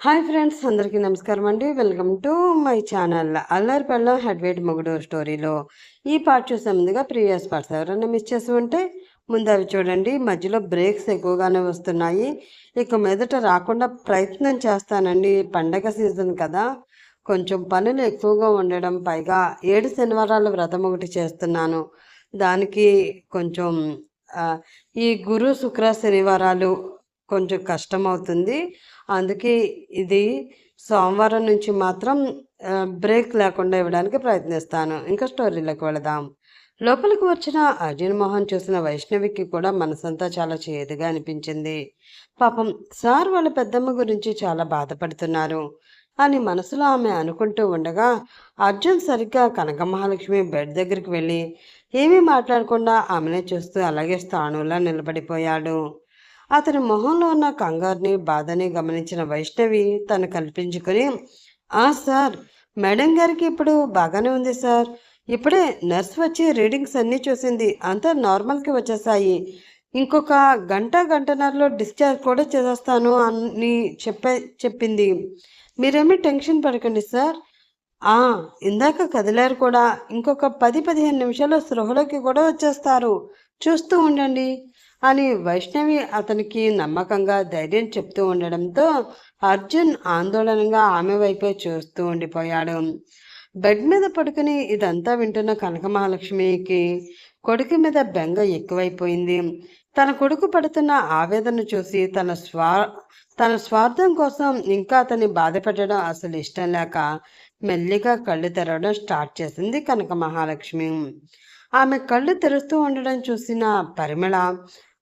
Hi friends, అందరికీ నమస్కారం అండి. Welcome to my channel. అల్లరి పెళ్ళం హెడ్ వెయిట్ మొగుడు స్టోరీలో ఈ పార్ట్ చూసే ముందుగా ప్రీవియస్ పార్ట్స్ ఎవరైనా మిస్ చేసి ఉంటే ముందు అవి చూడండి. మధ్యలో బ్రేక్స్ ఎక్కువగానే వస్తున్నాయి. ఇక మీదట రాకుండా ప్రయత్నం చేస్తానండి. పండగ సీజన్ కదా, కొంచెం పనులు ఎక్కువగా ఉండడం, పైగా 7 శనివారాల వ్రతం ఒకటి చేస్తున్నాను. దానికి కొంచెం ఆ, ఈ గురు శుక్ర శనివారాలు కొంచెం కష్టమవుతుంది. అందుకే ఇది సోమవారం నుంచి మాత్రం బ్రేక్ లేకుండా ఇవ్వడానికి ప్రయత్నిస్తాను. ఇంకా స్టోరీలోకి వెళదాం. లోపలికి వచ్చిన అర్జున్ మోహన్ చూసిన వైష్ణవికి కూడా మనసంతా చాలా చేదుగా అనిపించింది. పాపం సార్ వాళ్ళ పెద్దమ్మ గురించి చాలా బాధపడుతున్నారు అని మనసులో ఆమె అనుకుంటూ ఉండగా అర్జున్ సరిగ్గా కనక మహాలక్ష్మి బెడ్ దగ్గరికి వెళ్ళి ఏమీ మాట్లాడకుండా ఆమెనే చూస్తూ అలాగే స్థాణువులా నిలబడిపోయాడు. అతని మొహంలో ఉన్న కంగారుని, బాధని గమనించిన వైష్ణవి తను కల్పించుకొని, సార్, మేడం గారికి ఇప్పుడు బాగానే ఉంది సార్. ఇప్పుడే నర్స్ వచ్చి రీడింగ్స్ అన్నీ చూసింది. అంతా నార్మల్కి వచ్చేసాయి. ఇంకొక గంటన్నరలో డిశ్చార్జ్ కూడా చేసేస్తాను అని చెప్పింది. మీరేమీ టెన్షన్ పడకండి సార్. ఇందాక కదిలారు కూడా. ఇంకొక 10-15 నిమిషాల్లో స్పృహలోకి కూడా వచ్చేస్తారు. చూస్తూ ఉండండి అని వైష్ణవి అతనికి నమ్మకంగా ధైర్యం చెప్తూ ఉండడంతో అర్జున్ ఆందోళనగా ఆమె వైపే చూస్తూ ఉండిపోయాడు. బెడ్ మీద పడుకుని ఇదంతా వింటున్న కనక మహాలక్ష్మికి కొడుకు మీద బెంగ ఎక్కువైపోయింది. తన కొడుకు పడుతున్న ఆవేదన చూసి తన స్వార్థం కోసం ఇంకా అతన్ని బాధ పెట్టడం అసలు ఇష్టం లేక మెల్లిగా కళ్ళు తెరవడం స్టార్ట్ చేసింది కనక మహాలక్ష్మి. ఆమె కళ్ళు తెరుస్తూ ఉండడం చూసిన పరిమళ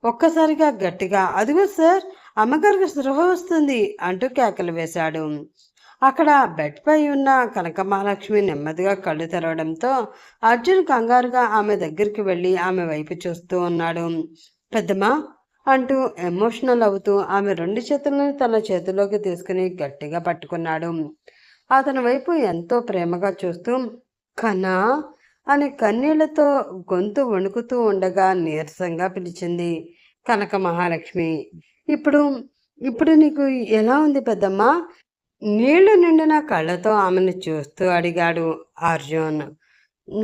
ఒక్కసారిగా గట్టిగా, అదిగో సార్, అమ్మగారికి స్పృహ వస్తుంది అంటూ కేకలు వేశాడు. అక్కడ బెడ్ పై ఉన్న కనక మహాలక్ష్మి నెమ్మదిగా కళ్ళు తెరవడంతో అర్జున్ కంగారుగా ఆమె దగ్గరికి వెళ్ళి ఆమె వైపు చూస్తూ ఉన్నాడు. పెద్దమ్మా అంటూ ఎమోషనల్ అవుతూ ఆమె 2 చేతులను తన చేతిలోకి తీసుకుని గట్టిగా పట్టుకున్నాడు. అతని వైపు ఎంతో ప్రేమగా చూస్తూ, కన్నా అని కన్నీళ్లతో గొంతు వణుకుతూ ఉండగా నీరసంగా పిలిచింది కనక మహాలక్ష్మి. ఇప్పుడు ఇప్పుడు నీకు ఎలా ఉంది పెద్దమ్మా? నీళ్లు నిండిన కళ్ళతో ఆమెను చూస్తూ అడిగాడు అర్జున్.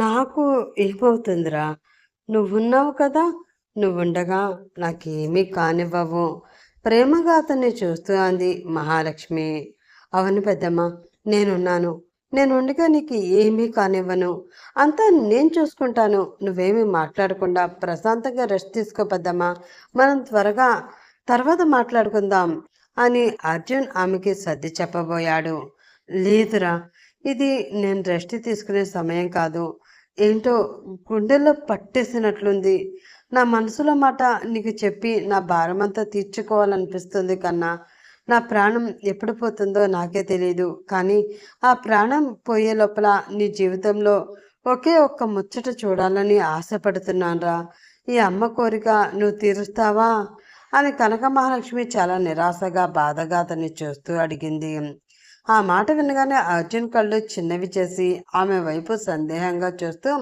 నాకు ఏమవుతుందిరా, నువ్వున్నావు కదా, నువ్వుండగా నాకేమీ కానివ్వవు, ప్రేమగా అతన్ని చూస్తూ అంది మహాలక్ష్మి. అవును పెద్దమ్మ, నేనున్నాను. ఉండగా నీకు ఏమీ కానివ్వను. అంతా నేను చూసుకుంటాను. నువ్వేమీ మాట్లాడకుండా ప్రశాంతంగా రెస్ట్ తీసుకో పెద్దమ్మా. మనం త్వరగా తర్వాత మాట్లాడుకుందాం అని అర్జున్ ఆమెకి సర్ది చెప్పబోయాడు. లేదురా, ఇది నేను రెస్ట్ తీసుకునే సమయం కాదు. ఏంటో గుండెల్లో పట్టేసినట్లుంది. నా మనసులో మాట నీకు చెప్పి నా భారమంతా తీర్చుకోవాలనిపిస్తుంది కన్నా. నా ప్రాణం ఎప్పుడు పోతుందో నాకే తెలియదు. కానీ ఆ ప్రాణం పోయే లోపల నీ జీవితంలో ఒకే ఒక్క ముచ్చట చూడాలని ఆశపడుతున్నానురా. ఈ అమ్మ కోరిక నువ్వు తీరుస్తావా అని కనక మహాలక్ష్మి చాలా నిరాశగా, బాధగా అతన్ని చూస్తూ అడిగింది. ఆ మాట వినగానే అర్జున్ కళ్ళు చిన్నవి చేసి ఆమె వైపు సందేహంగా చూస్తూ,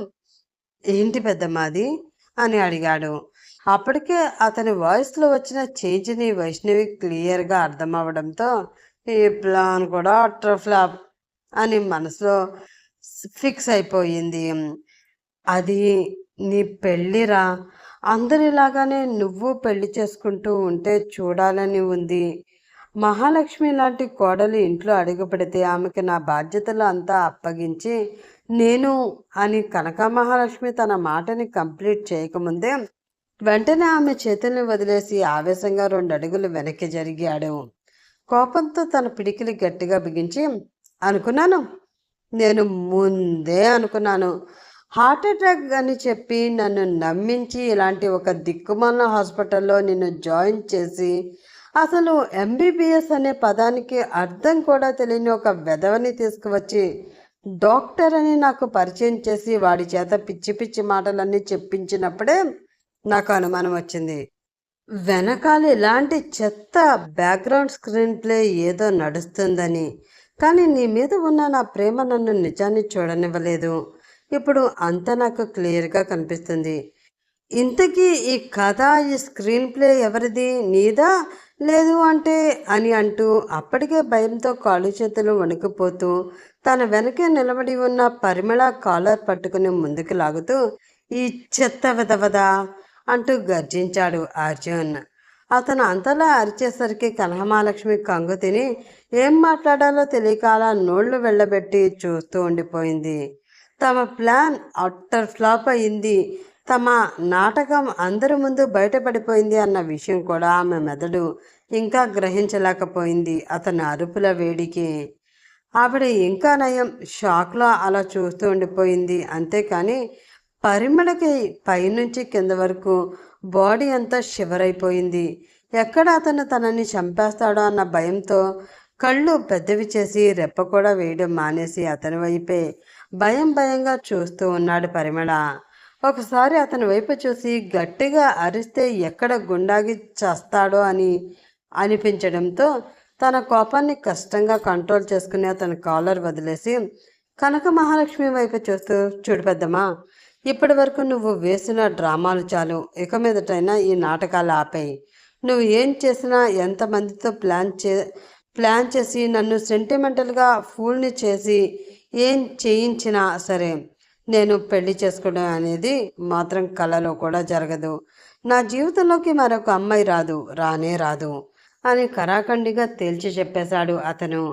ఏంటి పెద్దమ్మాది అని అడిగాడు. అప్పటికే అతని వాయిస్లో వచ్చిన చేంజ్ని వైష్ణవి క్లియర్గా అర్థమవడంతో ఈ ప్లాన్ కూడా అట్టర్ ఫ్లాప్ అని మనసులో ఫిక్స్ అయిపోయింది. అది నీ పెళ్ళిరా. అందరిలాగానే నువ్వు పెళ్లి చేసుకుంటూ ఉంటే చూడాలని ఉంది. మహాలక్ష్మి లాంటి కోడలు ఇంట్లో అడుగు పెడితే ఆమెకి నా బాధ్యతలు అంతా అప్పగించి నేను అని కనక మహాలక్ష్మి తన మాటని కంప్లీట్ చేయకముందే వెంటనే ఆమె చేతుల్ని వదిలేసి ఆవేశంగా 2 అడుగులు వెనక్కి జరిగాడు. కోపంతో తన పిడికిలి గట్టిగా బిగించి, అనుకున్నాను, నేను ముందే అనుకున్నాను. హార్ట్ అటాక్ అని చెప్పి నన్ను నమ్మించి ఇలాంటి ఒక దిక్కుమాలిన హాస్పిటల్లో నిన్ను జాయిన్ చేసి అసలు ఎంబీబీఎస్ అనే పదానికి అర్థం కూడా తెలియని ఒక వెధవని తీసుకువచ్చి డాక్టర్ అని నాకు పరిచయం చేసి వాడి చేత పిచ్చి పిచ్చి మాటలన్నీ చెప్పించినప్పుడే నాకు అనుమానం వచ్చింది. వెనకాల ఇలాంటి చెత్త బ్యాక్గ్రౌండ్ స్క్రీన్ ప్లే ఏదో నడుస్తుందని. కానీ నీ మీద ఉన్న నా ప్రేమ నన్ను నిజాన్ని చూడనివ్వలేదు. ఇప్పుడు అంతా నాకు క్లియర్గా కనిపిస్తుంది. ఇంతకీ ఈ కథ, ఈ స్క్రీన్ ప్లే ఎవరిది? నీదా లేదు అంటే అని అంటూ అప్పటికే భయంతో కాళ్ళు చేతులు వణికిపోతూ తన వెనకే నిలబడి ఉన్న పరిమళ కాలర్ పట్టుకుని ముందుకు లాగుతూ, ఈ చెత్త వెదవదా అంటూ గర్జించాడు అర్జున్. అతను అంతలా అరిచేసరికి కనకమహాలక్ష్మి కంగు తిని ఏం మాట్లాడాలో తెలియక అలా నోళ్లు వెళ్ళబెట్టి చూస్తూ ఉండిపోయింది. తమ ప్లాన్ అట్టర్ ఫ్లాప్ అయింది, తమ నాటకం అందరి ముందు బయటపడిపోయింది అన్న విషయం కూడా ఆమె మెదడు ఇంకా గ్రహించలేకపోయింది అతని అరుపుల వేడికి. ఆవిడ ఇంకా నయం, షాక్లో అలా చూస్తూ ఉండిపోయింది. అంతేకాని పరిమళకి పైనుంచి కింద వరకు బాడీ అంతా షివర్ అయిపోయింది. ఎక్కడ అతను తనని చంపేస్తాడో అన్న భయంతో కళ్ళు పెద్దవి చేసి రెప్ప కూడా వేయడం మానేసి అతని వైపే భయంగా చూస్తూ ఉన్నాడు పరిమళ. ఒకసారి అతని వైపు చూసి గట్టిగా అరిస్తే ఎక్కడ గుండాగి చేస్తాడో అని అనిపించడంతో తన కోపాన్ని కష్టంగా కంట్రోల్ చేసుకుని అతని కాలర్ వదిలేసి కనక మహాలక్ష్మి వైపు చూస్తూ, చూడు పెద్దమ్మా, ఇప్పటి వరకు నువ్వు వేసిన డ్రామాలు చాలు, ఇక మీదటైనా ఈ నాటకాలు ఆపేయి. నువ్వు ఏం చేసినా, ఎంతమందితో ప్లాన్ చేసి నన్ను సెంటిమెంటల్గా ఫూల్ని చేసి ఏం చేయించినా సరే నేను పెళ్లి చేసుకోవడం అనేది మాత్రం కలలో కూడా జరగదు. నా జీవితంలోకి మరొక అమ్మాయి రానే రాదు అని కరాఖండిగా తేల్చి చెప్పేశాడు అతను.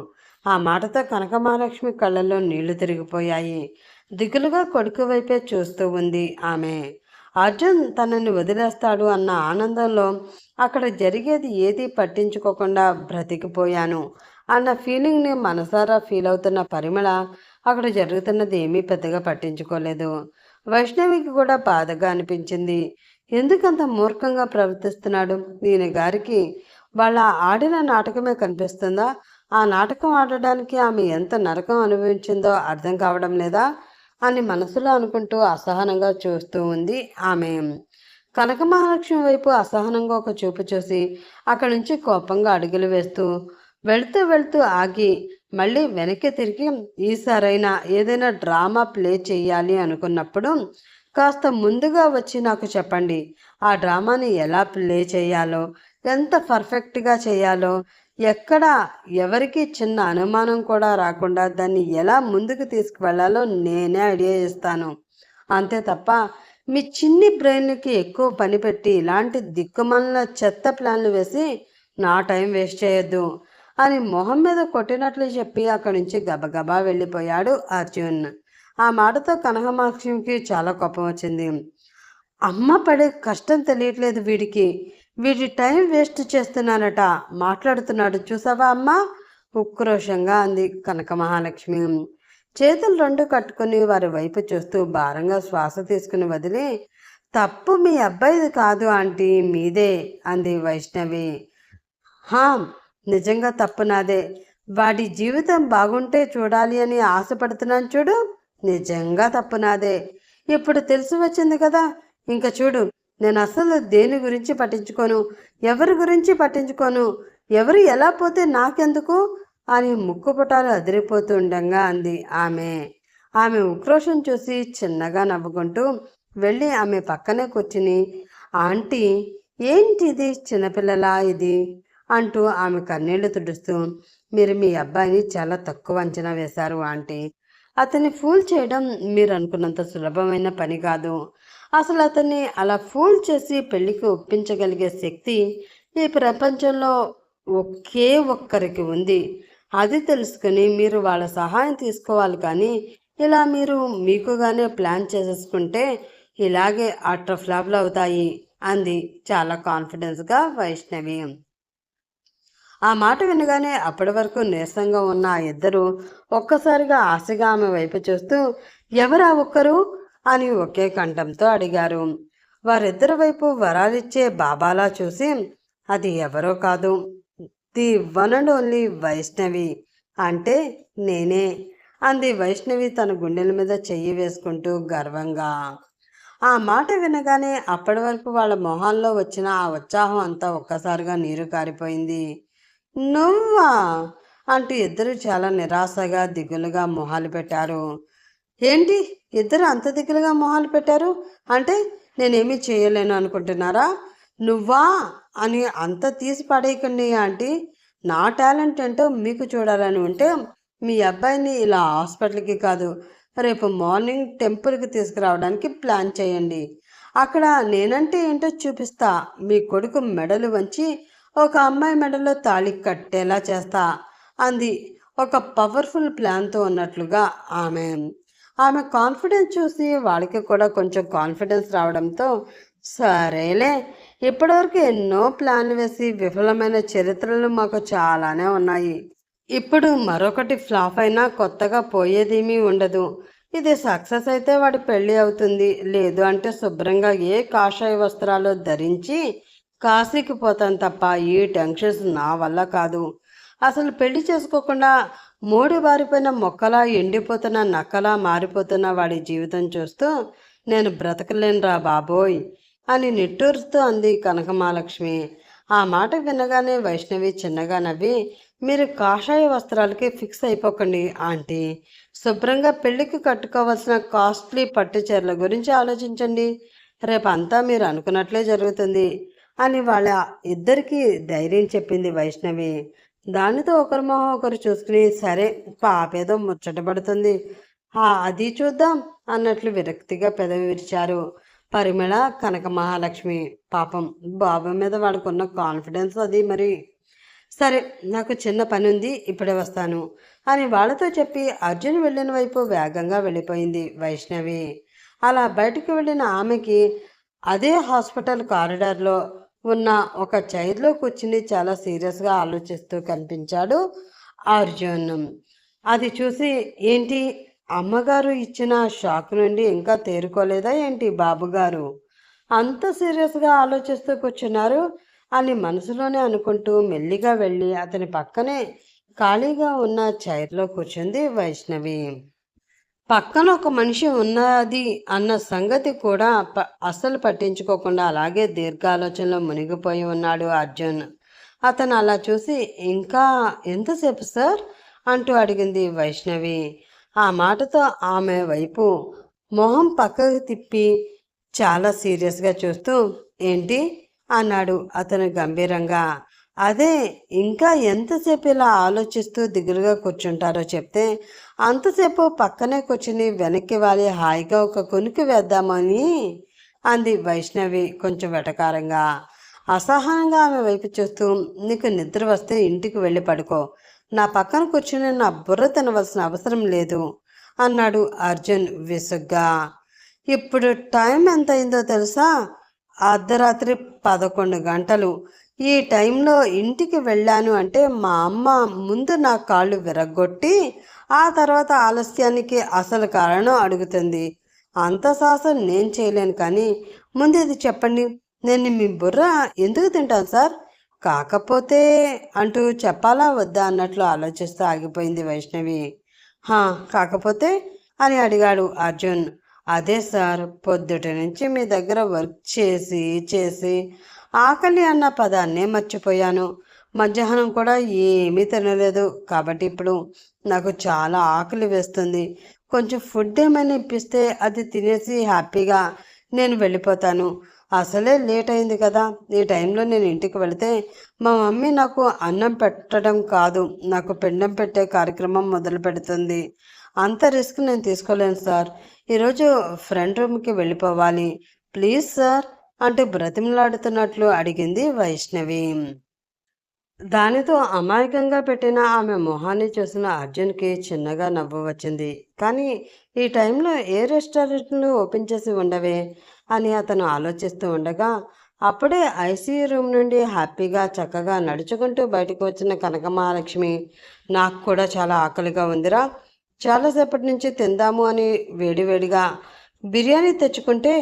ఆ మాటతో కనకమహాలక్ష్మి కళ్ళల్లో నీళ్లు తిరిగిపోయాయి. దిగులుగా కొడుకు వైపే చూస్తూ ఉంది ఆమె. అర్జున్ తనని వదిలేస్తాడు అన్న ఆనందంలో అక్కడ జరిగేది ఏదీ పట్టించుకోకుండా బ్రతికిపోయాను అన్న ఫీలింగ్ని మనసారా ఫీల్ అవుతున్న పరిమళ అక్కడ జరుగుతున్నది ఏమీ పెద్దగా పట్టించుకోలేదు. వైష్ణవికి కూడా బాధగా అనిపించింది. ఎందుకంత మూర్ఖంగా ప్రవర్తిస్తున్నాడు ఈయన గారికి? వాళ్ళ ఆడిన నాటకమే కనిపిస్తుందా? ఆ నాటకం ఆడడానికి ఆమె ఎంత నరకం అనుభవించిందో అర్థం కావడం లేదా అని మనసులో అనుకుంటూ అసహనంగా చూస్తూ ఉంది ఆమె. కనక మహాలక్ష్మి వైపు అసహనంగా ఒక చూపు చూసి అక్కడి నుంచి కోపంగా అడుగులు వేస్తూ వెళ్తూ ఆగి మళ్ళీ వెనక్కి తిరిగి, ఈసారైనా ఏదైనా డ్రామా ప్లే చేయాలి అనుకున్నప్పుడు కాస్త ముందుగా వచ్చి నాకు చెప్పండి. ఆ డ్రామాని ఎలా ప్లే చేయాలో, ఎంత పర్ఫెక్ట్గా చేయాలో, ఎక్కడ ఎవరికి చిన్న అనుమానం కూడా రాకుండా దాన్ని ఎలా ముందుకు తీసుకువెళ్లాలో నేనే ఐడియా ఇస్తాను. అంతే తప్ప మీ చిన్ని బ్రెయిన్కి ఎక్కువ పని పెట్టి ఇలాంటి దిక్కుమాలిన చెత్త ప్లాన్లు వేసి నా టైం వేస్ట్ చేయొద్దు అని మొహం మీద కొట్టినట్లు చెప్పి అక్కడి నుంచి గబగబా వెళ్ళిపోయాడు అర్జున్. ఆ మాటతో కనకమహాలక్ష్మికి చాలా కోపం వచ్చింది. అమ్మ పడే కష్టం తెలియట్లేదు వీడికి, వీడి టైం వేస్ట్ చేస్తున్నానట మాట్లాడుతున్నాడు చూసావా అమ్మ, ఉక్రోషంగా అంది కనకమహాలక్ష్మి. చేతులు రెండు కట్టుకుని వారి వైపు చూస్తూ భారంగా శ్వాస తీసుకుని వదిలి, తప్పు మీ అబ్బాయిది కాదు ఆంటీ, మీదే అంది వైష్ణవి. హా, నిజంగా తప్పు నాదే. వాడి జీవితం బాగుంటే చూడాలి అని ఆశపడుతున్నాను చూడు, నిజంగా తప్పు నాదే. ఇప్పుడు తెలిసి వచ్చింది కదా, ఇంకా చూడు, నేను అసలు దేని గురించి పట్టించుకోను, ఎవరి గురించి పట్టించుకోను, ఎవరు ఎలా పోతే నాకెందుకు అని ముక్కుపుటాలు అదిరిపోతుండగా అంది ఆమె. ఆమె ఉక్రోషం చూసి చిన్నగా నవ్వుకుంటూ వెళ్ళి ఆమె పక్కనే కూర్చుని, ఆంటీ ఏంటిది చిన్నపిల్లలా ఇది అంటూ ఆమె కన్నీళ్లు తుడుస్తూ, మీరు మీ అబ్బాయిని చాలా తక్కువ అంచనా వేశారు ఆంటీ. అతన్ని ఫూల్ చేయడం మీరు అనుకున్నంత సులభమైన పని కాదు. అసలు అతన్ని అలా ఫూల్ చేసి పెళ్లికి ఒప్పించగలిగే శక్తి ఈ ప్రపంచంలో ఒకే ఒక్కరికి ఉంది. అది తెలుసుకుని మీరు వాళ్ళ సహాయం తీసుకోవాలి. కానీ ఇలా మీరు మీకుగానే ప్లాన్ చేసేసుకుంటే ఇలాగే అట్టర్ ఫ్లాప్లు అవుతాయి అంది చాలా కాన్ఫిడెన్స్గా వైష్ణవి. ఆ మాట వినగానే అప్పటి వరకు నీరసంగా ఉన్న ఆ ఇద్దరు ఒక్కసారిగా ఆశగా ఆమె వైపు చూస్తూ, ఎవరా ఒక్కరు అని ఒకే కంఠంతో అడిగారు. వారిద్దరి వైపు వరాలిచ్చే బాబాలా చూసి, అది ఎవరో కాదు, the one and only Vaishnavi, అంటే నేనే అంది వైష్ణవి తన గుండెల మీద చెయ్యి వేసుకుంటూ గర్వంగా. ఆ మాట వినగానే అప్పటి వరకు వాళ్ళ మొహాల్లో వచ్చిన ఆ ఉత్సాహం అంతా ఒక్కసారిగా నీరు కారిపోయింది. నువ్వా అంటూ ఇద్దరు చాలా నిరాశగా దిగులుగా మొహాలు పెట్టారు. ఏంటి ఇద్దరు అంత దిగులుగా మొహాలు పెట్టారు? అంటే నేనేమీ చేయలేను అనుకుంటున్నారా? నువ్వా అని అంత తీసి పడేయకండి ఆంటీ. నా టాలెంట్ ఏంటో మీకు చూడాలని ఉంటే మీ అబ్బాయిని ఇలా హాస్పిటల్కి కాదు, రేపు మార్నింగ్ టెంపుల్కి తీసుకురావడానికి ప్లాన్ చేయండి. అక్కడ నేనంటే ఏంటో చూపిస్తా. మీ కొడుకు మెడలు వంచి ఒక అమ్మాయి మెడలో తాళి కట్టేలా చేస్తా అంది ఒక పవర్ఫుల్ ప్లాన్తో ఉన్నట్లుగా. ఆమె ఆమె కాన్ఫిడెన్స్ చూసి వాళ్ళకి కూడా కొంచెం కాన్ఫిడెన్స్ రావడంతో, సరేలే, ఇప్పటివరకు ఎన్నో ప్లాన్లు వేసి విఫలమైన చరిత్రలు మాకు చాలానే ఉన్నాయి. ఇప్పుడు మరొకటి ఫ్లాప్ అయినా కొత్తగా పోయేదేమీ ఉండదు. ఇది సక్సెస్ అయితే వాడి పెళ్ళి అవుతుంది, లేదు అంటే శుభ్రంగా ఏ కాషాయ వస్త్రాలు ధరించి కాశీకి పోతాను తప్ప ఈ టెన్షన్స్ నా వల్ల కాదు. అసలు పెళ్లి చేసుకోకుండా మోడి బారిపోయిన మొక్కలా ఎండిపోతున్న నక్కలా మారిపోతున్న వాడి జీవితం చూస్తూ నేను బ్రతకలేనురా బాబోయ్ అని నిట్టూరుస్తూ అంది కనకమహాలక్ష్మి. ఆ మాట వినగానే వైష్ణవి చిన్నగా నవ్వి, మీరు కాషాయ వస్త్రాలకి ఫిక్స్ అయిపోకండి ఆంటీ. శుభ్రంగా పెళ్లికి కట్టుకోవాల్సిన కాస్ట్లీ పట్టు చీరల గురించి ఆలోచించండి. రేపంతా మీరు అనుకున్నట్లే జరుగుతుంది అని వాళ్ళ ఇద్దరికీ ధైర్యం చెప్పింది వైష్ణవి. దానితో ఒకరి మొహం ఒకరు చూసుకుని, సరే పాపేదో ముచ్చటపడుతుంది, అది చూద్దాం అన్నట్లు విరక్తిగా పెదవి విరిచారు పరిమళ, కనక మహాలక్ష్మి. పాపం బాబు మీద వాడుకున్న కాన్ఫిడెన్స్ అది మరి. సరే, నాకు చిన్న పని ఉంది, ఇప్పుడే వస్తాను అని వాళ్ళతో చెప్పి అర్జున్ వెళ్ళిన వైపు వేగంగా వెళ్ళిపోయింది వైష్ణవి. అలా బయటకు వెళ్ళిన ఆమెకి అదే హాస్పిటల్ కారిడార్లో ఉన్న ఒక చైర్లో కూర్చుని చాలా సీరియస్గా ఆలోచిస్తూ కనిపించాడు అర్జున్. అది చూసి, ఏంటి అమ్మగారు ఇచ్చిన షాక్ నుండి ఇంకా తేరుకోలేదా ఏంటి బాబుగారు, అంత సీరియస్గా ఆలోచిస్తూ కూర్చున్నారు అని మనసులోనే అనుకుంటూ మెల్లిగా వెళ్ళి అతని పక్కనే ఖాళీగా ఉన్న చైర్లో కూర్చుంది వైష్ణవి. పక్కన ఒక మనిషి ఉన్నది అన్న సంగతి కూడా అస్సలు పట్టించుకోకుండా అలాగే దీర్ఘాలోచనలో మునిగిపోయి ఉన్నాడు అర్జున్. అతను అలా చూసి, ఇంకా ఎంతసేపు సార్ అంటూ అడిగింది వైష్ణవి. ఆ మాటతో ఆమె వైపు మొహం పక్కకు తిప్పి చాలా సీరియస్గా చూస్తూ, ఏంటి అన్నాడు అతను గంభీరంగా. అదే, ఇంకా ఎంతసేపు ఇలా ఆలోచిస్తూ దిగులుగా కూర్చుంటారో చెప్తే అంతసేపు పక్కనే కూర్చుని వెనక్కి వాలి హాయిగా ఒక కొనుక్కు వేద్దామని అంది వైష్ణవి కొంచెం వెటకారంగా. అసహనంగా ఆమె వైపు చూస్తూ, నీకు నిద్ర వస్తే ఇంటికి వెళ్ళి పడుకో, నా పక్కన కూర్చుని నా బుర్ర తినవలసిన అవసరం లేదు అన్నాడు అర్జున్ విసుగ్గా. ఇప్పుడు టైం ఎంత అయిందో తెలుసా? అర్ధరాత్రి 11 గంటలు. ఈ టైంలో ఇంటికి వెళ్ళాను అంటే మా అమ్మ ముందు నా కాళ్ళు విరగ్గొట్టి ఆ తర్వాత ఆలస్యానికి అసలు కారణం అడుగుతుంది. అంత సాహసం నేను చేయలేను, కానీ ముందు ఇది చెప్పండి, నేను మీ బుర్ర ఎందుకు తింటాను సార్? కాకపోతే అంటూ చెప్పాలా వద్దా అన్నట్లు ఆలోచిస్తూ ఆగిపోయింది వైష్ణవి. కాకపోతే అని అడిగాడు అర్జున్. అదే సార్, పొద్దుటి నుంచి మీ దగ్గర వర్క్ చేసి చేసి ఆకలి అన్న పదాన్నే మర్చిపోయాను. మధ్యాహ్నం కూడా ఏమీ తినలేదు, కాబట్టి ఇప్పుడు నాకు చాలా ఆకలి వేస్తుంది. కొంచెం ఫుడ్ ఏమైనా ఇప్పిస్తే అది తినేసి హ్యాపీగా నేను వెళ్ళిపోతాను. అసలే లేట్ అయింది కదా, ఈ టైంలో నేను ఇంటికి వెళితే మా మమ్మీ నాకు అన్నం పెట్టడం కాదు, నాకు పిండం పెట్టే కార్యక్రమం మొదలు పెడుతుంది. అంత రిస్క్ నేను తీసుకోలేను సార్. ఈరోజు ఫ్రంట్ రూమ్కి వెళ్ళిపోవాలి, ప్లీజ్ సార్ అంటూ బ్రతిమలాడుతున్నట్లు అడిగింది వైష్ణవి. దానితో అమాయకంగా పెట్టిన ఆమె మొహాన్ని చూసిన అర్జున్కి చిన్నగా నవ్వు వచ్చింది. కానీ ఈ టైంలో ఏ రెస్టారెంట్లు ఓపెన్ చేసి ఉండవే అని అతను ఆలోచిస్తూ ఉండగా అప్పుడే ఐసీయూ రూమ్ నుండి హ్యాపీగా చక్కగా నడుచుకుంటూ బయటకు వచ్చిన కనకమహాలక్ష్మి, నాకు కూడా చాలా ఆకలిగా ఉందిరా, చాలాసేపటి నుంచి తిందాము అని వేడివేడిగా బిర్యానీ తెచ్చుకుంటే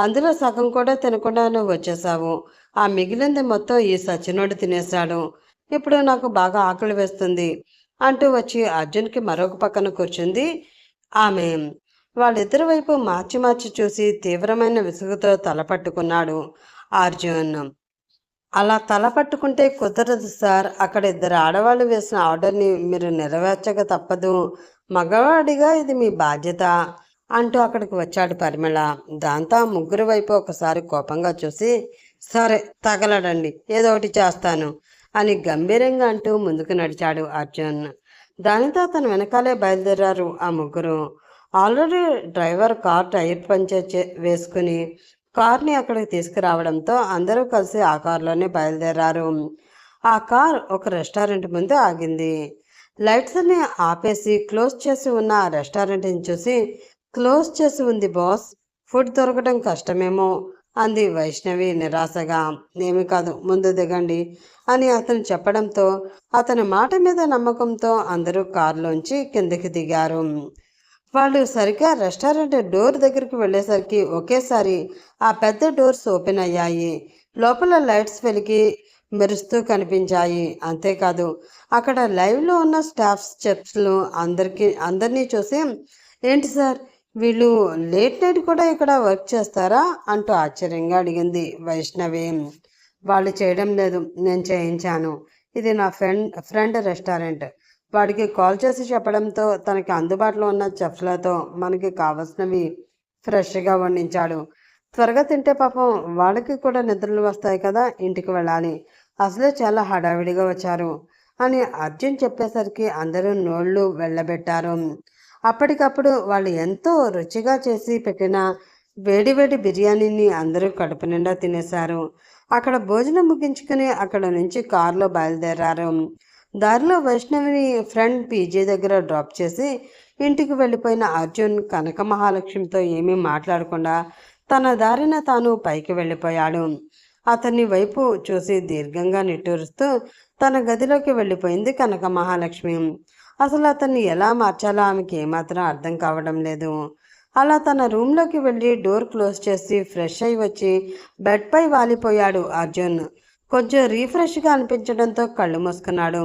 అందులో సగం కూడా తినకుండా నువ్వు వచ్చేసావు. ఆ మిగిలింది మొత్తం ఈ సచ్చినోడు తినేశాడు. ఇప్పుడు నాకు బాగా ఆకలి వేస్తుంది అంటూ వచ్చి అర్జున్కి మరొక పక్కన కూర్చుంది ఆమె. వాళ్ళిద్దరి వైపు మార్చి మార్చి చూసి తీవ్రమైన విసుగుతో తలపట్టుకున్నాడు అర్జున్. అలా తలపట్టుకుంటే కుదరదు సార్, అక్కడ ఇద్దరు ఆడవాళ్ళు వేసిన ఆర్డర్ని మీరు నెరవేర్చక తప్పదు, మగవాడిగా ఇది మీ బాధ్యత అంటూ అక్కడికి వచ్చాడు పరిమళ. దాంతో ముగ్గురు వైపు ఒకసారి కోపంగా చూసి, సరే తగలడండి, ఏదో ఒకటి చేస్తాను అని గంభీరంగా అంటూ ముందుకు నడిచాడు అర్జున్. దానితో అతను వెనకాలే బయలుదేరారు ఆ ముగ్గురు. Already driver car tyre puncture వేసుకుని కార్ని అక్కడికి తీసుకురావడంతో అందరూ కలిసి ఆ కారులోనే బయలుదేరారు. ఆ కార్ ఒక రెస్టారెంట్ ముందు ఆగింది. లైట్స్ అన్ని ఆపేసి క్లోజ్ చేసి ఉన్న ఆ రెస్టారెంట్ని చూసి, క్లోజ్ చేసి ఉంది బాస్, ఫుడ్ దొరకడం కష్టమేమో అంది వైష్ణవి నిరాశగా. ఏమి కాదు, ముందు దిగండి అని అతను చెప్పడంతో అతని మాట మీద నమ్మకంతో అందరూ కారులోంచి కిందకి దిగారు. వాళ్ళు సరిగ్గా రెస్టారెంట్ డోర్ దగ్గరికి వెళ్ళేసరికి ఒకేసారి ఆ పెద్ద డోర్స్ ఓపెన్ అయ్యాయి. లోపల లైట్స్ వెలిగి మెరుస్తూ కనిపించాయి. అంతేకాదు అక్కడ లైవ్లో ఉన్న స్టాఫ్ స్టెప్స్లు అందరినీ చూసి, ఏంటి సార్, వీళ్ళు లేట్ నైట్ కూడా ఇక్కడ వర్క్ చేస్తారా అంటూ ఆశ్చర్యంగా అడిగింది వైష్ణవి. వాళ్ళు చేయడం లేదు, నేను చేయించాను. ఇది నా ఫ్రెండ్ రెస్టారెంట్. వాడికి కాల్ చేసి చెప్పడంతో తనకి అందుబాటులో ఉన్న చెఫ్లతో మనకి కావలసినవి ఫ్రెష్గా వండించాడు. త్వరగా తింటే పాపం వాళ్ళకి కూడా నిద్రలు వస్తాయి కదా, ఇంటికి వెళ్ళాలి. అసలే చాలా హడావిడిగా వచ్చారు అని అర్జున్ చెప్పేసరికి అందరూ నోళ్ళు వెళ్ళబెట్టారు. అప్పటికప్పుడు వాళ్ళు ఎంతో రుచిగా చేసి పెట్టిన వేడివేడి బిర్యానీని అందరూ కడుపు నిండా తినేశారు. అక్కడ భోజనం ముగించుకుని అక్కడ నుంచి కారులో బయలుదేరారు. దారిలో వైష్ణవిని ఫ్రెండ్ పీజీ దగ్గర డ్రాప్ చేసి ఇంటికి వెళ్ళిపోయిన అర్జున్ కనక మహాలక్ష్మితో ఏమీ మాట్లాడకుండా తన దారిన తాను పైకి వెళ్ళిపోయాడు. అతన్ని వైపు చూసి దీర్ఘంగా నిట్టూరుస్తూ తన గదిలోకి వెళ్ళిపోయింది కనక మహాలక్ష్మి. అసలు అతన్ని ఎలా మార్చాలో ఆమెకి ఏమాత్రం అర్థం కావడం లేదు. అలా తన రూమ్లోకి వెళ్ళి డోర్ క్లోజ్ చేసి ఫ్రెష్ అయి వచ్చి బెడ్పై వాలిపోయాడు అర్జున్. కొంచెం రీఫ్రెష్గా అనిపించడంతో కళ్ళు మూసుకున్నాడు.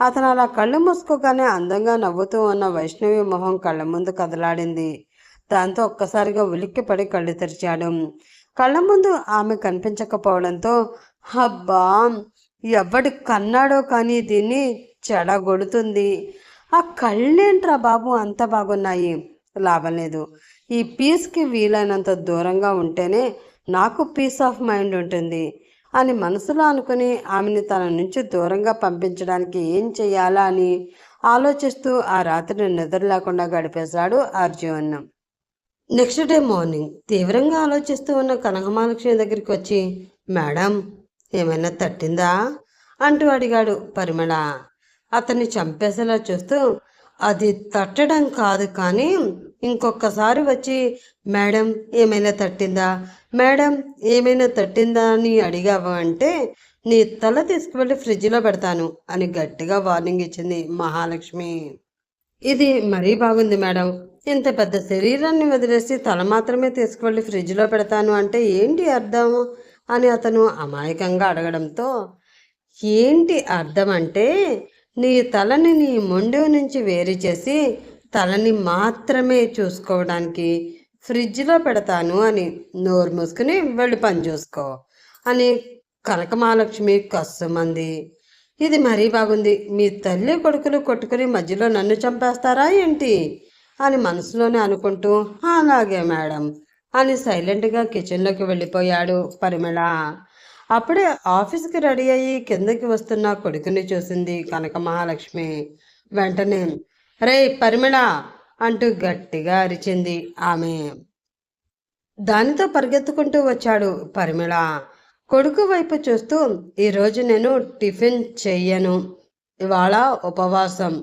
అతను అలా కళ్ళు మూసుకోగానే అందంగా నవ్వుతూ ఉన్న వైష్ణవి మొహం కళ్ళ ముందు కదలాడింది. దాంతో ఒక్కసారిగా ఉలిక్కిపడి కళ్ళు తెరిచాడు. కళ్ళ ముందు ఆమె కనిపించకపోవడంతో, అబ్బా, ఎవడి కన్నాడో కానీ దీన్ని చెడగొడుతుంది. ఆ కళ్ళేంట్రా బాబు అంత బాగున్నాయి, లాభం లేదు. ఈ పీస్కి వీలైనంత దూరంగా ఉంటేనే నాకు పీస్ ఆఫ్ మైండ్ ఉంటుంది అని మనసులో అనుకుని ఆమెని తన నుంచి దూరంగా పంపించడానికి ఏం చెయ్యాలా అని ఆలోచిస్తూ ఆ రాత్రి నిద్ర లేకుండా గడిపేశాడు అర్జున్. నెక్స్ట్ డే మార్నింగ్ తీవ్రంగా ఆలోచిస్తూ ఉన్న కనకమహాలక్ష్మి దగ్గరికి వచ్చి, మేడం, ఏమైనా తట్టిందా అంటూ అడిగాడు పరిమళ. అతన్ని చంపేసేలా చూస్తూ, అది తట్టడం కాదు కానీ ఇంకొకసారి వచ్చి మేడం ఏమైనా తట్టిందా, మేడం ఏమైనా తట్టిందా అని అడిగావు అంటే నీ తల తీసుకువెళ్ళి ఫ్రిడ్జ్లో పెడతాను అని గట్టిగా వార్నింగ్ ఇచ్చింది మహాలక్ష్మి. ఇది మరీ బాగుంది మేడం, ఇంత పెద్ద శరీరాన్ని వదిలేసి తల మాత్రమే తీసుకువెళ్ళి ఫ్రిడ్జ్లో పెడతాను అంటే ఏంటి అర్థం అని అతను అమాయకంగా అడగడంతో, ఏంటి అర్థం అంటే నీ తలని నీ మొండె నుంచి వేరు చేసి తలని మాత్రమే చూసుకోవడానికి ఫ్రిడ్జ్లో పెడతాను అని, నోరు మూసుకుని వెళ్ళి పని చూసుకో అని కనకమహాలక్ష్మి కస్సుమంది. ఇది మరీ బాగుంది, మీ తల్లి కొడుకులు కొట్టుకుని మధ్యలో నన్ను చంపేస్తారా ఏంటి అని మనసులోనే అనుకుంటూ, అలాగే మేడం అని సైలెంట్గా కిచెన్లోకి వెళ్ళిపోయాడు పరిమళ. అప్పుడే ఆఫీస్కి రెడీ అయ్యి కిందకి వస్తున్న కొడుకుని చూసింది కనక మహాలక్ష్మి. వెంటనే, రే పరిమళ అంటూ గట్టిగా అరిచింది ఆమె. దానితో పరిగెత్తుకుంటూ వచ్చాడు పరిమళ. కొడుకు వైపు చూస్తూ, ఈరోజు నేను టిఫిన్ చెయ్యను, ఇవాళ ఉపవాసం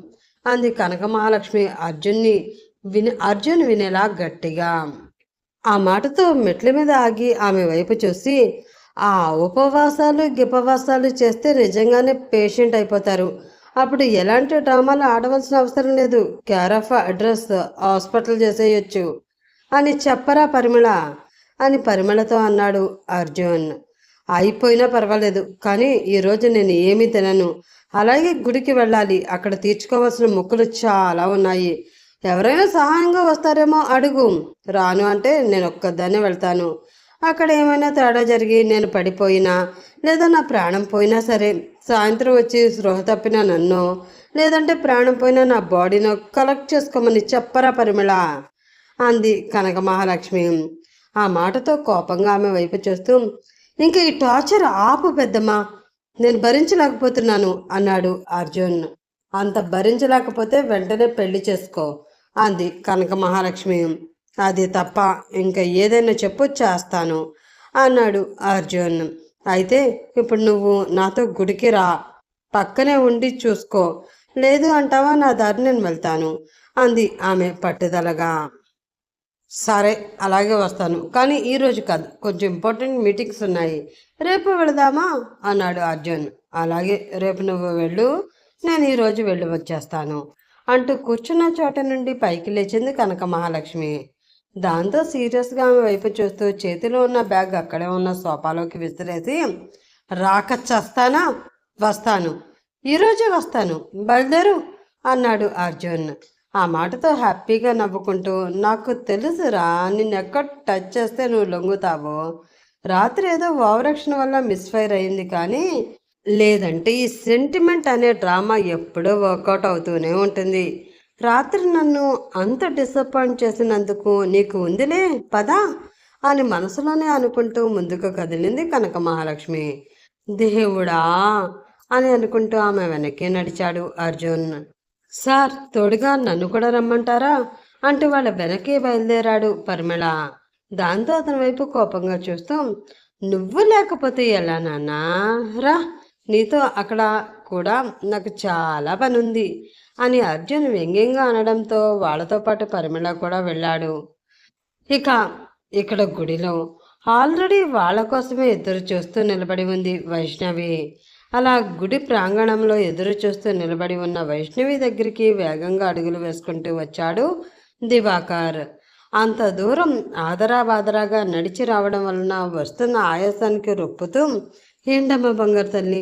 అంది కనక మహాలక్ష్మి అర్జున్ వినేలా గట్టిగా. ఆ మాటతో మెట్ల మీద ఆగి ఆమె వైపు చూసి, ఆ ఉపవాసాలు చేస్తే నిజంగానే పేషెంట్ అయిపోతారు. అప్పుడు ఎలాంటి డ్రామాలు ఆడవలసిన అవసరం లేదు, కేర్ ఆఫ్ అడ్రస్ హాస్పిటల్ చేసేయచ్చు అని చెప్పరా పరిమళ అని పరిమళతో అన్నాడు అర్జున్. అయిపోయినా పర్వాలేదు, కానీ ఈరోజు నేను ఏమీ తినను. అలాగే గుడికి వెళ్ళాలి, అక్కడ తీర్చుకోవాల్సిన మొక్కులు చాలా ఉన్నాయి. ఎవరైనా సహాయంగా వస్తారేమో అడుగు, రాను అంటే నేను ఒక్కదాన్నే వెళ్తాను. అక్కడ ఏమైనా తేడా జరిగి నేను పడిపోయినా లేదా నా ప్రాణం పోయినా సరే, సాయంత్రం వచ్చి స్పృహ తప్పిన నన్ను లేదంటే ప్రాణం పోయినా నా బాడీను కలెక్ట్ చేసుకోమని చెప్పరా పరిమళ అంది కనక మహాలక్ష్మి. ఆ మాటతో కోపంగా ఆమె వైపు చూస్తూ, ఇంకా ఈ టార్చర్ ఆపు పెద్దమ్మా, నేను భరించలేకపోతున్నాను అన్నాడు అర్జున్. అంత భరించలేకపోతే వెంటనే పెళ్లి చేసుకో అంది కనక మహాలక్ష్మి. అది తప్ప ఇంకా ఏదైనా చెప్పు, చేస్తాను అన్నాడు అర్జున్. అయితే ఇప్పుడు నువ్వు నాతో గుడికి రా, పక్కనే ఉండి చూసుకో, లేదు అంటావా నా దారి నేను వెళ్తాను అంది ఆమె పట్టుదలగా. సరే అలాగే వస్తాను, కానీ ఈరోజు కాదు, కొంచెం ఇంపార్టెంట్ మీటింగ్స్ ఉన్నాయి, రేపు వెళదామా అన్నాడు అర్జున్. అలాగే రేపు నువ్వు వెళ్ళు, నేను ఈరోజు వెళ్ళి వచ్చేస్తాను అంటూ కూర్చున్న చోట నుండి పైకి లేచింది కనక మహాలక్ష్మి. దాంతో సీరియస్గా ఆమె వైపు చూస్తూ చేతిలో ఉన్న బ్యాగ్ అక్కడే ఉన్న సోఫాలోకి విసిరేసి, రాక చస్తానా, వస్తాను, ఈరోజే వస్తాను, బయలుదేరు అన్నాడు అర్జున్. ఆ మాటతో హ్యాపీగా నవ్వుకుంటూ, నాకు తెలుసురా, నిన్నెక్కడ టచ్ చేస్తే నువ్వు లొంగుతావో, రాత్రి ఏదో ఓవరాక్షన్ వల్ల మిస్ఫైర్ అయింది, కానీ లేదంటే ఈ సెంటిమెంట్ అనే డ్రామా ఎప్పుడో వర్కౌట్ అవుతూనే ఉంటుంది. రాత్రి నన్ను అంత డిసప్పాయింట్ చేసినందుకు నీకు ఉందిలే, పదా అని మనసులోనే అనుకుంటూ ముందుకు కదిలింది కనక మహాలక్ష్మి. దేవుడా అని అనుకుంటూ ఆమె వెనక్కి నడిచాడు అర్జున్. సార్, తోడుగా నన్ను కూడా రమ్మంటారా అంటూ వాళ్ళ వెనకే బయలుదేరాడు పరిమళ. దాంతో అతని వైపు కోపంగా చూస్తూ, నువ్వు లేకపోతే ఎలా నాన్నా, రా, నీతో అక్కడ కూడా నాకు చాలా పని ఉంది అని అర్జున్ వ్యంగ్యంగా అనడంతో వాళ్ళతో పాటు పరిమళ కూడా వెళ్ళాడు. ఇక ఇక్కడ గుడిలో ఆల్రెడీ వాళ్ళ కోసమే ఎదురు చూస్తూ నిలబడి ఉంది వైష్ణవి. అలా గుడి ప్రాంగణంలో ఎదురు చూస్తూ నిలబడి ఉన్న వైష్ణవి దగ్గరికి వేగంగా అడుగులు వేసుకుంటూ వచ్చాడు దివాకర్. అంత దూరం ఆదరాబాదరాగా నడిచి రావడం వలన వస్తున్న ఆయాసానికి రొప్పుతూ, ఏంటమ్మా బంగారు తల్లి,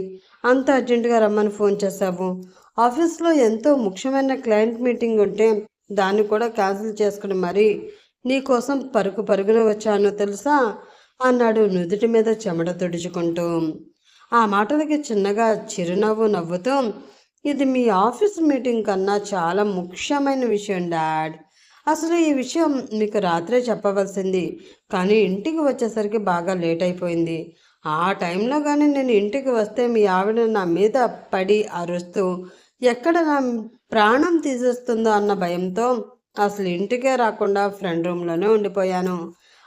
అంత అర్జెంటుగా రమ్మని ఫోన్ చేశావు, ఆఫీస్లో ఎంతో ముఖ్యమైన క్లయింట్ మీటింగ్ ఉంటే దాన్ని కూడా క్యాన్సిల్ చేసుకుని మరీ నీకోసం పరుగున వచ్చాను తెలుసా అన్నాడు నుదుటి మీద చెమట తుడుచుకుంటూ. ఆ మాటలకి చిన్నగా చిరునవ్వు నవ్వుతూ, ఇది మీ ఆఫీస్ మీటింగ్ కన్నా చాలా ముఖ్యమైన విషయం డాడ్, అసలు ఈ విషయం మీకు రాత్రే చెప్పవలసింది, కానీ ఇంటికి వచ్చేసరికి బాగా లేట్ అయిపోయింది. ఆ టైంలో కానీ నేను ఇంటికి వస్తే మీ ఆవిడ నా మీద పడి అరుస్తూ ఎక్కడ నా ప్రాణం తీసేస్తుందో అన్న భయంతో అసలు ఇంటికే రాకుండా ఫ్రెండ్ రూమ్లోనే ఉండిపోయాను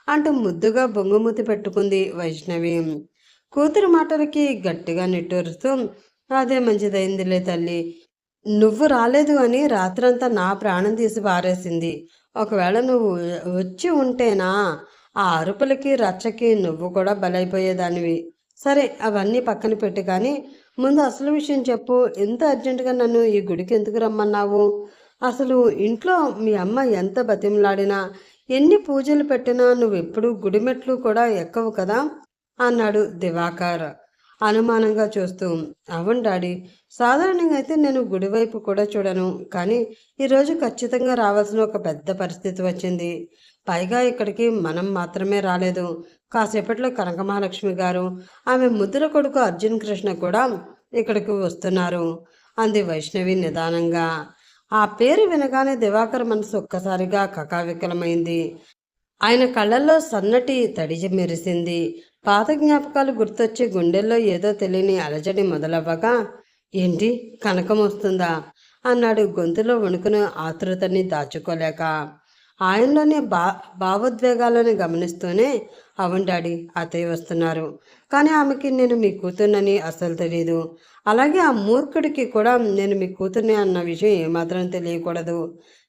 అంటూ ముద్దుగా బొంగుమూతి పెట్టుకుంది వైష్ణవి. కూతురు మాటలకి గట్టిగా నిట్టూరుస్తూ, అదే మంచిదైందిలే తల్లి, నువ్వు రాలేదు అని రాత్రంతా నా ప్రాణం తీసి పారేసింది. ఒకవేళ నువ్వు వచ్చి ఉంటేనా ఆ అరుపులకి రచ్చకి నువ్వు కూడా బలైపోయేదానివి. సరే అవన్నీ పక్కన పెట్టి కానీ ముందు అసలు విషయం చెప్పు, ఎంత అర్జెంటుగా నన్ను ఈ గుడికి ఎందుకు రమ్మన్నావు? అసలు ఇంట్లో మీ అమ్మ ఎంత బతిమలాడినా ఎన్ని పూజలు పెట్టినా నువ్వెప్పుడు గుడిమెట్లు కూడా ఎక్కవు కదా అన్నాడు దివాకర్ అనుమానంగా చూస్తూ. అవును డాడీ, సాధారణంగా అయితే నేను గుడివైపు కూడా చూడను, కానీ ఈరోజు ఖచ్చితంగా రావాల్సిన ఒక పెద్ద పరిస్థితి వచ్చింది. పైగా ఇక్కడికి మనం మాత్రమే రాలేదు, కాసేపట్లో కనకమహాలక్ష్మి గారు, ఆమె ముద్దుల కొడుకు అర్జున్ కృష్ణ కూడా ఇక్కడికి వస్తున్నారు అంది వైష్ణవి నిదానంగా. ఆ పేరు వినగానే దివాకర్ మనసు ఒక్కసారిగా కకావికలమైంది. ఆయన కళ్ళల్లో సన్నటి తడిజి మెరిసింది. పాత జ్ఞాపకాలు గుర్తొచ్చి గుండెల్లో ఏదో తెలియని అలజడి మొదలవ్వగా, ఏంటి కనకం వస్తుందా అన్నాడు గొంతులో వణుకున ఆతృతని దాచుకోలేక. ఆయనలోని భావోద్వేగాలను గమనిస్తూనే, అవును డాడీ, అత్తయ్య వస్తున్నారు, కానీ ఆమెకి నేను మీ కూతుర్నని అస్సలు తెలీదు, అలాగే ఆ మూర్ఖుడికి కూడా నేను మీ కూతుర్ని అన్న విషయం ఏమాత్రం తెలియకూడదు.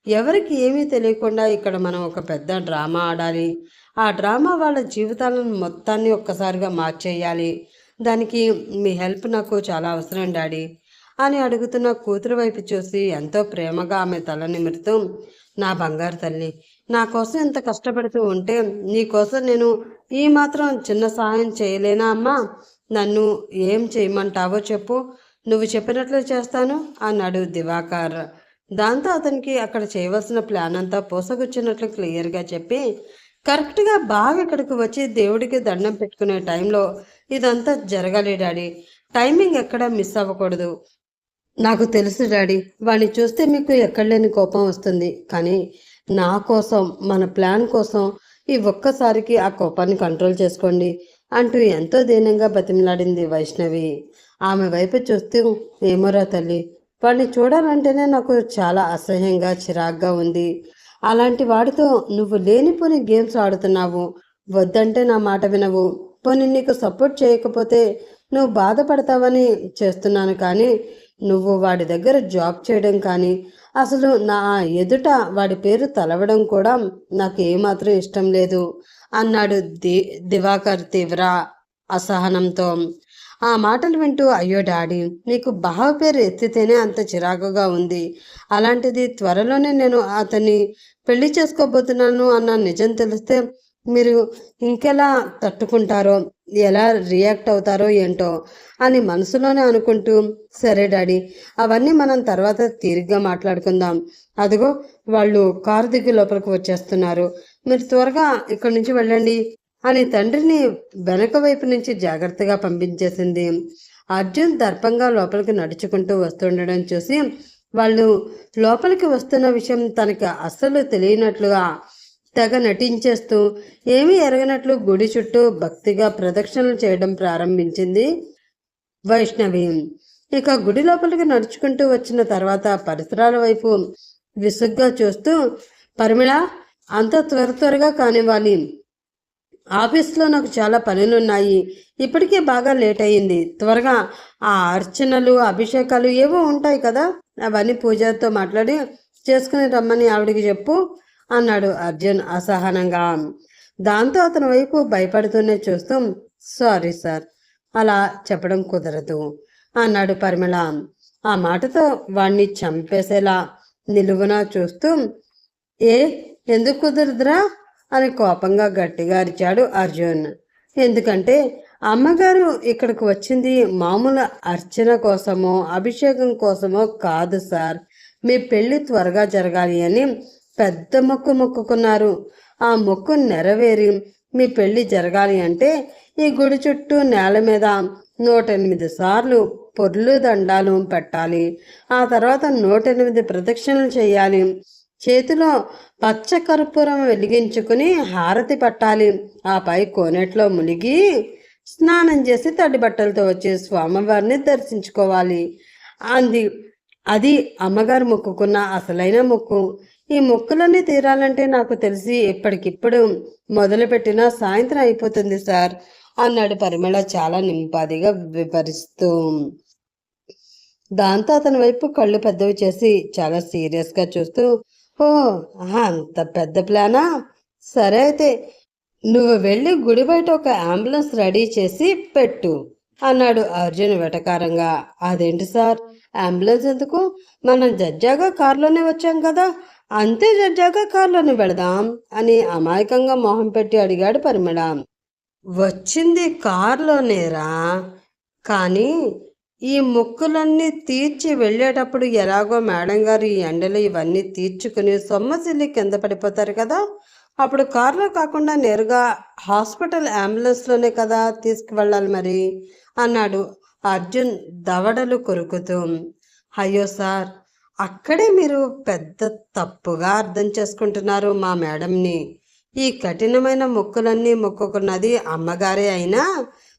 ఎవరికి ఏమీ తెలియకుండా ఇక్కడ మనం ఒక పెద్ద డ్రామా ఆడాలి. ఆ డ్రామా వాళ్ళ జీవితాలను మొత్తాన్ని ఒక్కసారిగా మార్చేయాలి. దానికి మీ హెల్ప్ నాకు చాలా అవసరం డాడీ అని అడుగుతున్న కూతురు వైపు చూసి ఎంతో ప్రేమగా ఆమె తల నిమురుతూ, నా బంగారు తల్లి, నా కోసం ఎంత కష్టపడుతూ ఉంటే నీకోసం నేను ఈ మాత్రం చిన్న సహాయం చేయలేనా అమ్మా? నన్ను ఏం చేయమంటావో చెప్పు, నువ్వు చెప్పినట్లు చేస్తాను అన్నాడు దివాకర్. దాంతో అతనికి అక్కడ చేయవలసిన ప్లాన్ అంతా పోసగుచ్చినట్లు క్లియర్గా చెప్పి, కరెక్ట్గా బాగా ఇక్కడికి వచ్చి దేవుడికి దండం పెట్టుకునే టైంలో ఇదంతా జరగాలి డాడీ, టైమింగ్ ఎక్కడా మిస్ అవ్వకూడదు. నాకు తెలుసు డాడీ, వాడిని చూస్తే మీకు ఎక్కడలేని కోపం వస్తుంది, కానీ నా కోసం, మన ప్లాన్ కోసం ఈ ఒక్కసారికి ఆ కోపాన్ని కంట్రోల్ చేసుకోండి. అంటూ ఎంతో దీనంగా బతిమలాడింది వైష్ణవి. ఆమె వైపు చూస్తూ, ఏమోరా తల్లి, వాడిని చూడాలంటేనే నాకు చాలా అసహ్యంగా చిరాగ్గా ఉంది. అలాంటి వాడితో నువ్వు లేనిపోని గేమ్స్ ఆడుతున్నావు. వద్దంటే నా మాట వినవు. పోనీ నీకు సపోర్ట్ చేయకపోతే నువ్వు బాధపడతావని చేస్తున్నాను, కానీ నువ్వు వాడి దగ్గర జాబ్ చేయడం కానీ అసలు నా ఎదుట వాడి పేరు తలవడం కూడా నాకు ఏమాత్రం ఇష్టం లేదు అన్నాడు దివాకర్ తీవ్ర అసహనంతో. ఆ మాటలు వింటూ, అయ్యో డాడీ, నీకు బావ పేరు ఎత్తితేనే అంత చిరాకుగా ఉంది. అలాంటిది త్వరలోనే నేను అతన్ని పెళ్లి చేసుకోబోతున్నాను అన్న నిజం తెలిస్తే మీరు ఇంకెలా తట్టుకుంటారో, ఎలా రియాక్ట్ అవుతారో ఏంటో అని మనసులోనే అనుకుంటూ, సరే డాడీ, అవన్నీ మనం తర్వాత తీరిగ్గా మాట్లాడుకుందాం. అదిగో వాళ్ళు కారు దిగి లోపలికి వచ్చేస్తున్నారు. మీరు త్వరగా ఇక్కడి నుంచి వెళ్ళండి అని తండ్రిని వెనక వైపు నుంచి జాగ్రత్తగా పంపించేసింది. అర్జున్ దర్పంగా లోపలికి నడుచుకుంటూ వస్తుండడం చూసి వాళ్ళు లోపలికి వస్తున్న విషయం తనకి అస్సలు తెలియనట్లుగా తెగ నటించేస్తూ ఏమీ ఎరగనట్లు గుడి చుట్టూ భక్తిగా ప్రదక్షిణలు చేయడం ప్రారంభించింది వైష్ణవి. ఇక గుడి లోపలికి నడుచుకుంటూ వచ్చిన తర్వాత పరిసరాల వైపు విసుగ్గా చూస్తూ, పరిమళ, అంత త్వరగా కానివ్వాలి. ఆఫీస్లో నాకు చాలా పనులున్నాయి. ఇప్పటికే బాగా లేట్ అయ్యింది. త్వరగా ఆ అర్చనలు, అభిషేకాలు ఏవో ఉంటాయి కదా, అవన్నీ పూజతో మాట్లాడి చేసుకుని రమ్మని ఆవిడికి చెప్పు అన్నాడు అర్జున్ అసహనంగా. దాంతో అతని వైపు భయపడుతూనే చూస్తూ, సారీ సార్, అలా చెప్పడం కుదరదు అన్నాడు పరిమళ. ఆ మాటతో వాణ్ణి చంపేసేలా నిలువున చూస్తూ, ఎందుకు కుదరదురా అని కోపంగా గట్టిగా అరిచాడు అర్జున్. ఎందుకంటే అమ్మగారు ఇక్కడికి వచ్చింది మామూలు అర్చన కోసమో అభిషేకం కోసమో కాదు సార్. మీ పెళ్లి త్వరగా జరగాలి అని పెద్ద మొక్కు మొక్కుకున్నారు. ఆ మొక్కు నెరవేరి మీ పెళ్లి జరగాలి అంటే ఈ గుడి చుట్టూ నేల మీద 108 సార్లు పొర్లు దండాలు పెట్టాలి. ఆ తర్వాత 108 ప్రదక్షిణలు చేయాలి. చేతిలో పచ్చ కర్పూరం వెలిగించుకుని హారతి పట్టాలి. ఆపై కోనేట్లో మునిగి స్నానం చేసి తడి బట్టలతో వచ్చి స్వామివారిని దర్శించుకోవాలి అంది. అది అమ్మగారు మొక్కుకున్న అసలైన మొక్కు. ఈ మొక్కులన్నీ తీరాలంటే నాకు తెలిసి ఇప్పటికిప్పుడు మొదలుపెట్టిన సాయంత్రం అయిపోతుంది సార్ అన్నాడు పరిమళ చాలా నింపాదిగా వివరిస్తూ. దాంతో అతని వైపు కళ్ళు పెద్దవి చేసి చాలా సీరియస్గా చూస్తూ, ఓ, అంత పెద్ద ప్లానా? సరే అయితే నువ్వు వెళ్ళి గుడి బయట ఒక అంబులెన్స్ రెడీ చేసి పెట్టు అన్నాడు అర్జున్ వెటకారంగా. అదేంటి సార్, అంబులెన్స్ ఎందుకు? మనం జడ్జాగా కారులోనే వచ్చాం కదా, అంతే జడ్జాగా కారులోనే వెళదాం అని అమాయకంగా మొహం పెట్టి అడిగాడు పరిమళ. వచ్చింది కారులోనేరా, కానీ ఈ మొక్కులన్నీ తీర్చి వెళ్ళేటప్పుడు ఎలాగో మేడం గారు ఈ ఎండలు ఇవన్నీ తీర్చుకుని సొమ్మసిల్లి కింద పడిపోతారు కదా, అప్పుడు కారులో కాకుండా నేరుగా హాస్పిటల్ అంబులెన్స్లోనే కదా తీసుకువెళ్ళాలి మరి అన్నాడు అర్జున్ దవడలు కొరుకుతూ. అయ్యో సార్, అక్కడే మీరు పెద్ద తప్పుగా అర్థం చేసుకుంటున్నారు మా మేడంని. ఈ కఠినమైన మొక్కులన్నీ మొక్కుకున్నది అమ్మగారే అయినా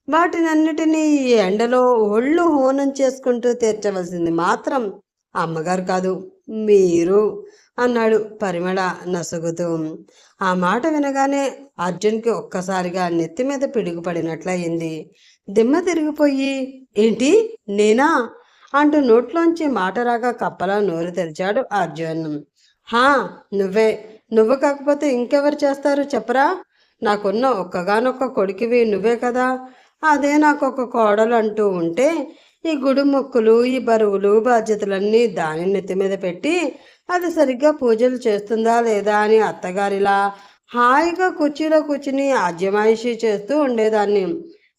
వాటినన్నిటినీ ఈ ఎండలో ఒళ్ళు హోనం చేసుకుంటూ తీర్చవలసింది మాత్రం అమ్మగారు కాదు, మీరు అన్నాడు పరిమళ నసుగుతూ. ఆ మాట వినగానే అర్జున్కి ఒక్కసారిగా నెత్తి మీద పిడుగుపడినట్లయింది. దిమ్మ తిరిగిపోయి, ఏంటి నేనా అంటూ నోట్లోంచి మాట రాగా కప్పలా నోరు తెరిచాడు అర్జున్. హా, నువ్వే. నువ్వు కాకపోతే ఇంకెవరు చేస్తారు చెప్పరా? నాకున్న ఒక్కగానొక్క కొడుకువి నువ్వే కదా. అదే నాకు ఒక కోడలు అంటూ ఉంటే ఈ గుడి మొక్కులు, ఈ బరువులు, బాధ్యతలన్నీ దాని నెత్తి మీద పెట్టి అది సరిగ్గా పూజలు చేస్తుందా లేదా అని అత్తగారిలా హాయిగా కుర్చీలో కూర్చుని అజమాయిషీ చేస్తూ ఉండేదాన్ని.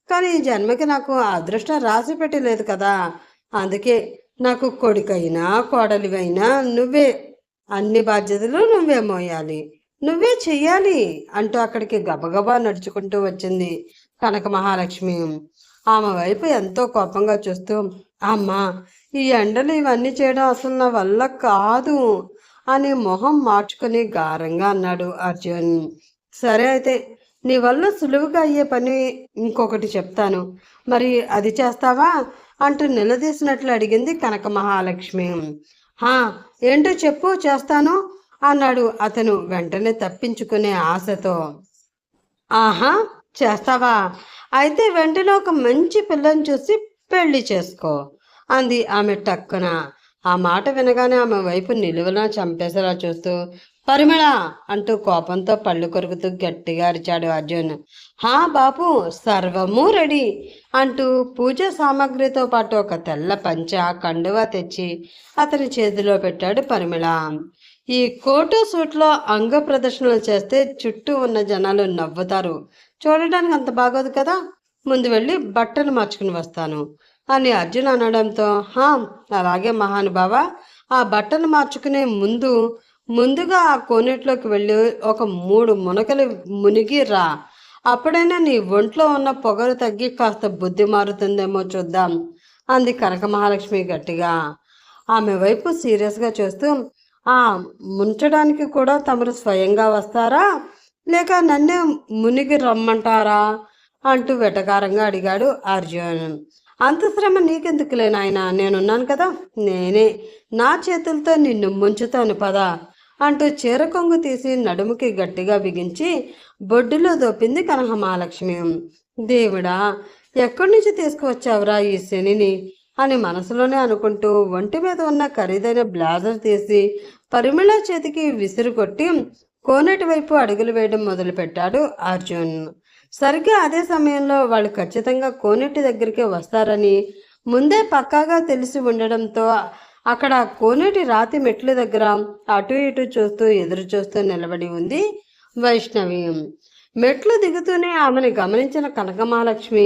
కానీ ఈ జన్మకి నాకు అదృష్టం రాసి పెట్టలేదు కదా. అందుకే నాకు కొడుకైనా కోడలివైనా నువ్వే, అన్ని బాధ్యతలు నువ్వే మోయాలి, నువ్వే చెయ్యాలి అంటూ అక్కడికి గబగబా నడుచుకుంటూ వచ్చింది కనక మహాలక్ష్మి. ఆమె వైపు ఎంతో కోపంగా చూస్తూ, అమ్మా, ఈ ఎండలు ఇవన్నీ చేయడం అసలు నా వల్ల కాదు అని మొహం మార్చుకుని గారంగా అన్నాడు అర్జున్. సరే అయితే నీ వల్ల సులువుగా అయ్యే పని ఇంకొకటి చెప్తాను, మరి అది చేస్తావా అంటూ నిలదీసినట్లు అడిగింది కనక మహాలక్ష్మి. హా, ఏంటో చెప్పు, చేస్తాను అన్నాడు అతను వెంటనే తప్పించుకునే ఆశతో. ఆహా, చేస్తావా? అయితే వెంటనే ఒక మంచి పిల్లని చూసి పెళ్లి చేసుకో అంది ఆమె టక్కున. ఆ మాట వినగానే ఆమె వైపు నిలువునా చంపేసేలా చూస్తూ, పరిమళ అంటూ కోపంతో పళ్ళు కొరుకుతూ గట్టిగా అరిచాడు అర్జున్. హా బాబు, సర్వము రెడీ అంటూ పూజ సామాగ్రితో పాటు ఒక తెల్ల పంచ కండువా తెచ్చి అతని చేతిలో పెట్టాడు పరిమళ. ఈ కోటు సూట్లో అంగ ప్రదర్శనలు చేస్తే చుట్టూ ఉన్న జనాలు నవ్వుతారు, చూడడానికి అంత బాగోదు కదా, ముందు వెళ్ళి బట్టలు మార్చుకుని వస్తాను అని అర్జున్ అనడంతో, హా అలాగే మహానుభావ, ఆ బట్టలు మార్చుకునే ముందుగా ఆ కోనేట్లోకి వెళ్ళి ఒక 3 మునకలు మునిగి రా, అప్పుడైనా నీ ఒంట్లో ఉన్న పొగరు తగ్గి కాస్త బుద్ధి మారుతుందేమో చూద్దాం అంది కనక మహాలక్ష్మి గట్టిగా. ఆమె వైపు సీరియస్గా చూస్తూ, ఆ ముంచడానికి కూడా తమరు స్వయంగా వస్తారా, లేక నన్నే మునిగి రమ్మంటారా అంటూ వెటకారంగా అడిగాడు అర్జున్. అంత శ్రమ నీకెందుకులే నాయనా, నేనున్నాను కదా, నేనే నా చేతులతో నిన్ను ముంచుతాను పదా అంటూ చీర కొంగు తీసి నడుముకి గట్టిగా బిగించి బొడ్డులో దోపింది కనక మహాలక్ష్మి. దేవుడా, ఎక్కడి నుంచి తీసుకువచ్చావురా ఈ శనిని అని మనసులోనే అనుకుంటూ ఒంటి మీద ఉన్న ఖరీదైన బ్లాజర్ తీసి పరిమళ చేతికి విసిరు కొట్టి కోనేటి వైపు అడుగులు వేయడం మొదలుపెట్టాడు అర్జున్. సరిగ్గా అదే సమయంలో వాళ్ళు ఖచ్చితంగా కోనేటి దగ్గరికి వస్తారని ముందే పక్కాగా తెలిసి ఉండడంతో అక్కడ కోనేటి రాతి మెట్ల దగ్గర అటు ఇటు చూస్తూ ఎదురు చూస్తూ నిలబడి ఉంది వైష్ణవి. మెట్లు దిగుతూనే ఆమెను గమనించిన కనకమహాలక్ష్మి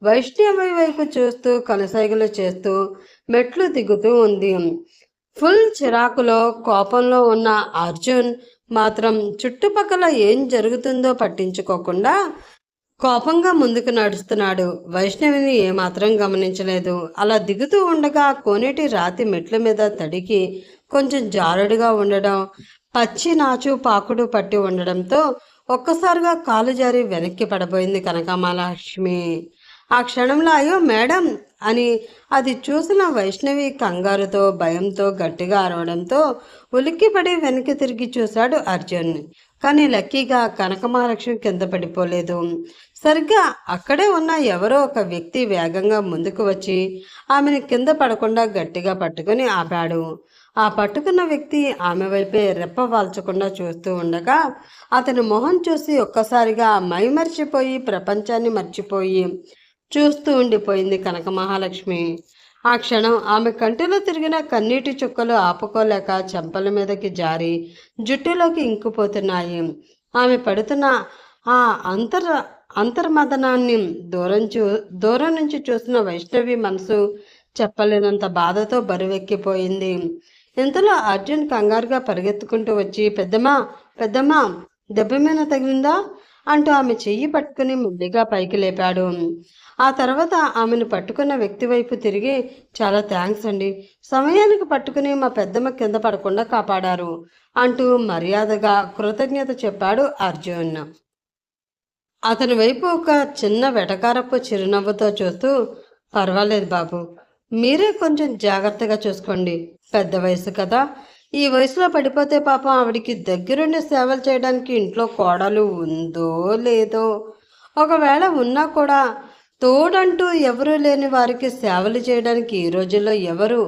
వైష్ణవి వైపు చూస్తూ కనసైగలు చేస్తూ మెట్లు దిగుతూ ఉంది. ఫుల్ చిరాకులో కోపంలో ఉన్న అర్జున్ మాత్రం చుట్టుపక్కల ఏం జరుగుతుందో పట్టించుకోకుండా కోపంగా ముందుకు నడుస్తున్నాడు. వైష్ణవిని ఏమాత్రం గమనించలేదు. అలా దిగుతూ ఉండగా కోనేటి రాతి మెట్ల మీద తడికి కొంచెం జారుడుగా ఉండడం, పచ్చి నాచు పాకుడు పట్టి ఉండడంతో ఒక్కసారిగా కాలు జారి వెనక్కి పడబోయింది కనకమహాలక్ష్మి. ఆ క్షణంలో అయ్యో మేడం అని అది చూసిన వైష్ణవి కంగారుతో భయంతో గట్టిగా అరవడంతో ఉలిక్కిపడి వెనక్కి తిరిగి చూశాడు అర్జున్. కానీ లక్కీగా కనకమహాలక్ష్మి కింద పడిపోలేదు. సరిగ్గా అక్కడే ఉన్న ఎవరో ఒక వ్యక్తి వేగంగా ముందుకు వచ్చి ఆమెను కింద పడకుండా గట్టిగా పట్టుకుని ఆపాడు. ఆ పట్టుకున్న వ్యక్తి ఆమె వైపే రెప్ప వాల్చకుండా చూస్తూ ఉండగా అతని మొహం చూసి ఒక్కసారిగా మైమర్చిపోయి ప్రపంచాన్ని మర్చిపోయి చూస్తూ ఉండిపోయింది కనక మహాలక్ష్మి. ఆ క్షణం ఆమె కంటిలో తిరిగిన కన్నీటి చుక్కలు ఆపుకోలేక చెంపల మీదకి జారి జుట్టులోకి ఇంకిపోతున్నాయి. ఆమె పడుతున్న ఆ అంతర్మదనాన్ని దూరం నుంచి చూసిన వైష్ణవి మనసు చెప్పలేనంత బాధతో బరువెక్కిపోయింది. ఇంతలో అర్జున్ కంగారుగా పరిగెత్తుకుంటూ వచ్చి, పెద్దమ్మా దెబ్బ మీద తగిలిందా అంటూ ఆమె చెయ్యి పట్టుకుని ముద్దుగా పైకి లేపాడు. ఆ తర్వాత ఆమెను పట్టుకున్న వ్యక్తి వైపు తిరిగి, చాలా థ్యాంక్స్ అండి, సమయానికి పట్టుకుని మా పెద్దమ్మ కింద పడకుండా కాపాడారు అంటూ మర్యాదగా కృతజ్ఞత చెప్పాడు అర్జున్. అతని వైపు ఒక చిన్న వెటకారపు చిరునవ్వుతో చూస్తూ, పర్వాలేదు బాబు, మీరే కొంచెం జాగ్రత్తగా చూసుకోండి, పెద్ద వయసు కదా, ఈ వయసులో పడిపోతే పాపం ఆవిడికి దగ్గరుండి సేవలు చేయడానికి ఇంట్లో కోడలు ఉందో లేదో, ఒకవేళ ఉన్నా కూడా తోడంటూ ఎవరూ లేని వారికి సేవలు చేయడానికి ఈ రోజుల్లో ఎవరు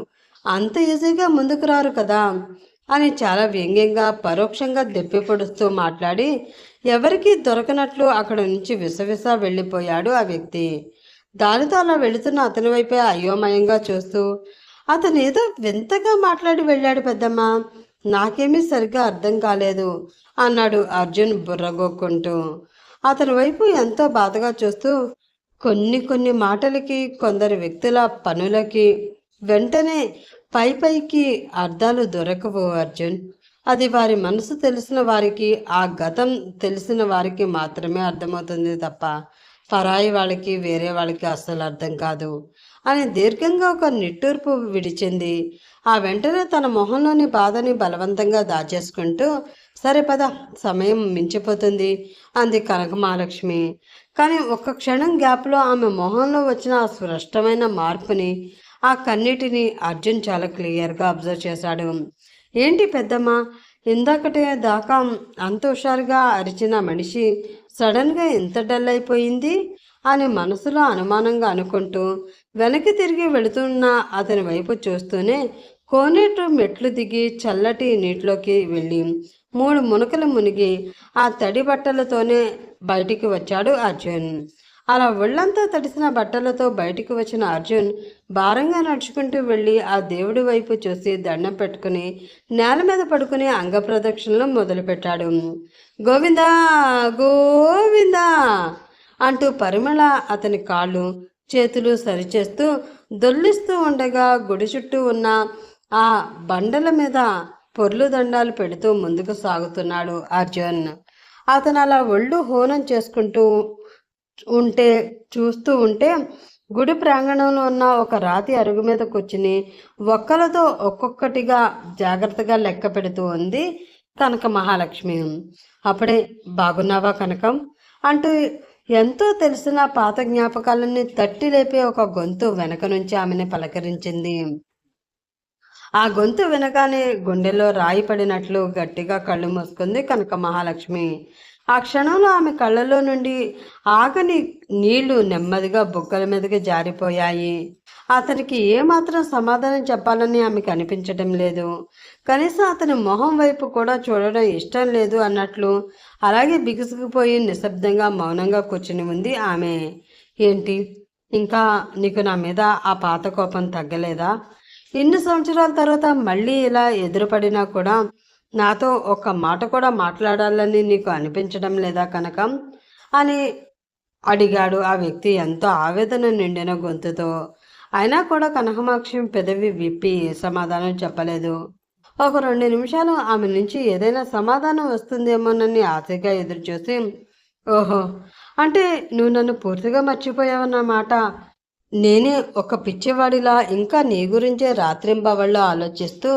అంత ఈజీగా ముందుకు రారు కదా అని చాలా వ్యంగ్యంగా పరోక్షంగా దెప్పి పొడుస్తూ మాట్లాడి ఎవరికీ దొరకనట్లు అక్కడ నుంచి విసవిస వెళ్ళిపోయాడు ఆ వ్యక్తి. దానితో అలా వెళుతున్న అతని వైపే అయోమయంగా చూస్తూ, అతను ఏదో వింతగా మాట్లాడి వెళ్ళాడు పెద్దమ్మ, నాకేమీ సరిగ్గా అర్థం కాలేదు అన్నాడు అర్జున్ బుర్రగొక్కుంటూ. అతని వైపు ఎంతో బాధగా చూస్తూ, కొన్ని మాటలకి కొందరు వ్యక్తుల పనులకి వెంటనే పైకి అర్థాలు దొరకవు అర్జున్. అది వారి మనసు తెలిసిన వారికి, ఆ గతం తెలిసిన వారికి మాత్రమే అర్థమవుతుంది తప్ప పరాయి వాళ్ళకి వేరే వాళ్ళకి అస్సలు అర్థం కాదు అని దీర్ఘంగా ఒక నిట్టూర్పు విడిచింది. ఆ వెంటనే తన మొహంలోని బాధని బలవంతంగా దాచేసుకుంటూ, సరే పద, సమయం మించిపోతుంది అంది కనక మహాలక్ష్మి. కానీ ఒక్క క్షణం గ్యాప్లో ఆమె మొహంలో వచ్చిన ఆ స్పష్టమైన మార్పుని, ఆ కన్నిటిని అర్జున్ చాలా క్లియర్గా అబ్జర్వ్ చేశాడు. ఏంటి పెద్దమ్మ, ఇందాకటే దాకా అంత హుషారుగా అరిచిన మనిషి సడన్గా ఎంత డల్ అయిపోయింది అని మనసులో అనుమానంగా అనుకుంటూ వెనక్కి తిరిగి వెళుతున్న అతని వైపు చూస్తూనే కోనేరు మెట్లు దిగి చల్లటి నీటిలోకి వెళ్ళి 3 మునకలు మునిగి ఆ తడి బట్టలతోనే బయటికి వచ్చాడు అర్జున్. అలా ఒళ్ళంతా తడిసిన బట్టలతో బయటికి వచ్చిన అర్జున్ భారంగా నడుచుకుంటూ వెళ్ళి ఆ దేవుడి వైపు చూసి దండం పెట్టుకుని నేల మీద పడుకుని అంగప్రదక్షిణలు మొదలుపెట్టాడు. గోవిందా గోవిందా అంటూ పరిమళ అతని కాళ్ళు చేతులు సరిచేస్తూ దొల్లిస్తూ ఉండగా గుడి చుట్టూ ఉన్న ఆ బండల మీద పొర్లు దండాలు పెడుతూ ముందుకు సాగుతున్నాడు అర్జున్. అతను అలా ఒళ్ళు హోనం చేసుకుంటూ చూస్తూ ఉంటే గుడి ప్రాంగణంలో ఉన్న ఒక రాతి అరుగు మీద కూర్చుని ఒక్కలతో ఒక్కొక్కటిగా జాగ్రత్తగా లెక్క పెడుతూ ఉంది కనక మహాలక్ష్మి. అప్పుడే బాగున్నావా కనకం అంటూ ఎంతో తెలిసిన పాత జ్ఞాపకాలన్నీ తట్టి లేపే ఒక గొంతు వెనక నుంచి ఆమెని పలకరించింది. ఆ గొంతు వినగానే గుండెల్లో రాయి పడినట్లు గట్టిగా కళ్ళు మూసుకుంది కనక మహాలక్ష్మి. ఆ క్షణంలో ఆమె కళ్ళలో నుండి ఆగని నీళ్లు నెమ్మదిగా బుగ్గల మీదకి జారిపోయాయి. అతనికి ఏమాత్రం సమాధానం చెప్పాలని ఆమెకు అనిపించడం లేదు. కనీసం అతని మొహం వైపు కూడా చూడడం ఇష్టం లేదు అన్నట్లు అలాగే బిగుసుకుపోయి నిశ్శబ్దంగా మౌనంగా కూర్చుని ఉంది ఆమె. ఏంటి, ఇంకా నీకు నా మీద ఆ పాత కోపం తగ్గలేదా? ఇన్ని సంవత్సరాల తర్వాత మళ్ళీ ఇలా ఎదురుపడినా కూడా నాతో ఒక్క మాట కూడా మాట్లాడాలని నీకు అనిపించడం లేదా కనకం అని అడిగాడు ఆ వ్యక్తి ఎంతో ఆవేదన నిండిన గొంతుతో. అయినా కూడా కనకమాక్షి పెదవి విప్పి సమాధానం చెప్పలేదు. ఒక 2 నిమిషాలు ఆమె నుంచి ఏదైనా సమాధానం వస్తుందేమోనని ఆశగా ఎదురుచూసి, ఓహో, అంటే నువ్వు నన్ను పూర్తిగా మర్చిపోయావన్నమాట. నేనే ఒక పిచ్చివాడిలా ఇంకా నీ గురించే రాత్రింబవళ్ళు ఆలోచిస్తూ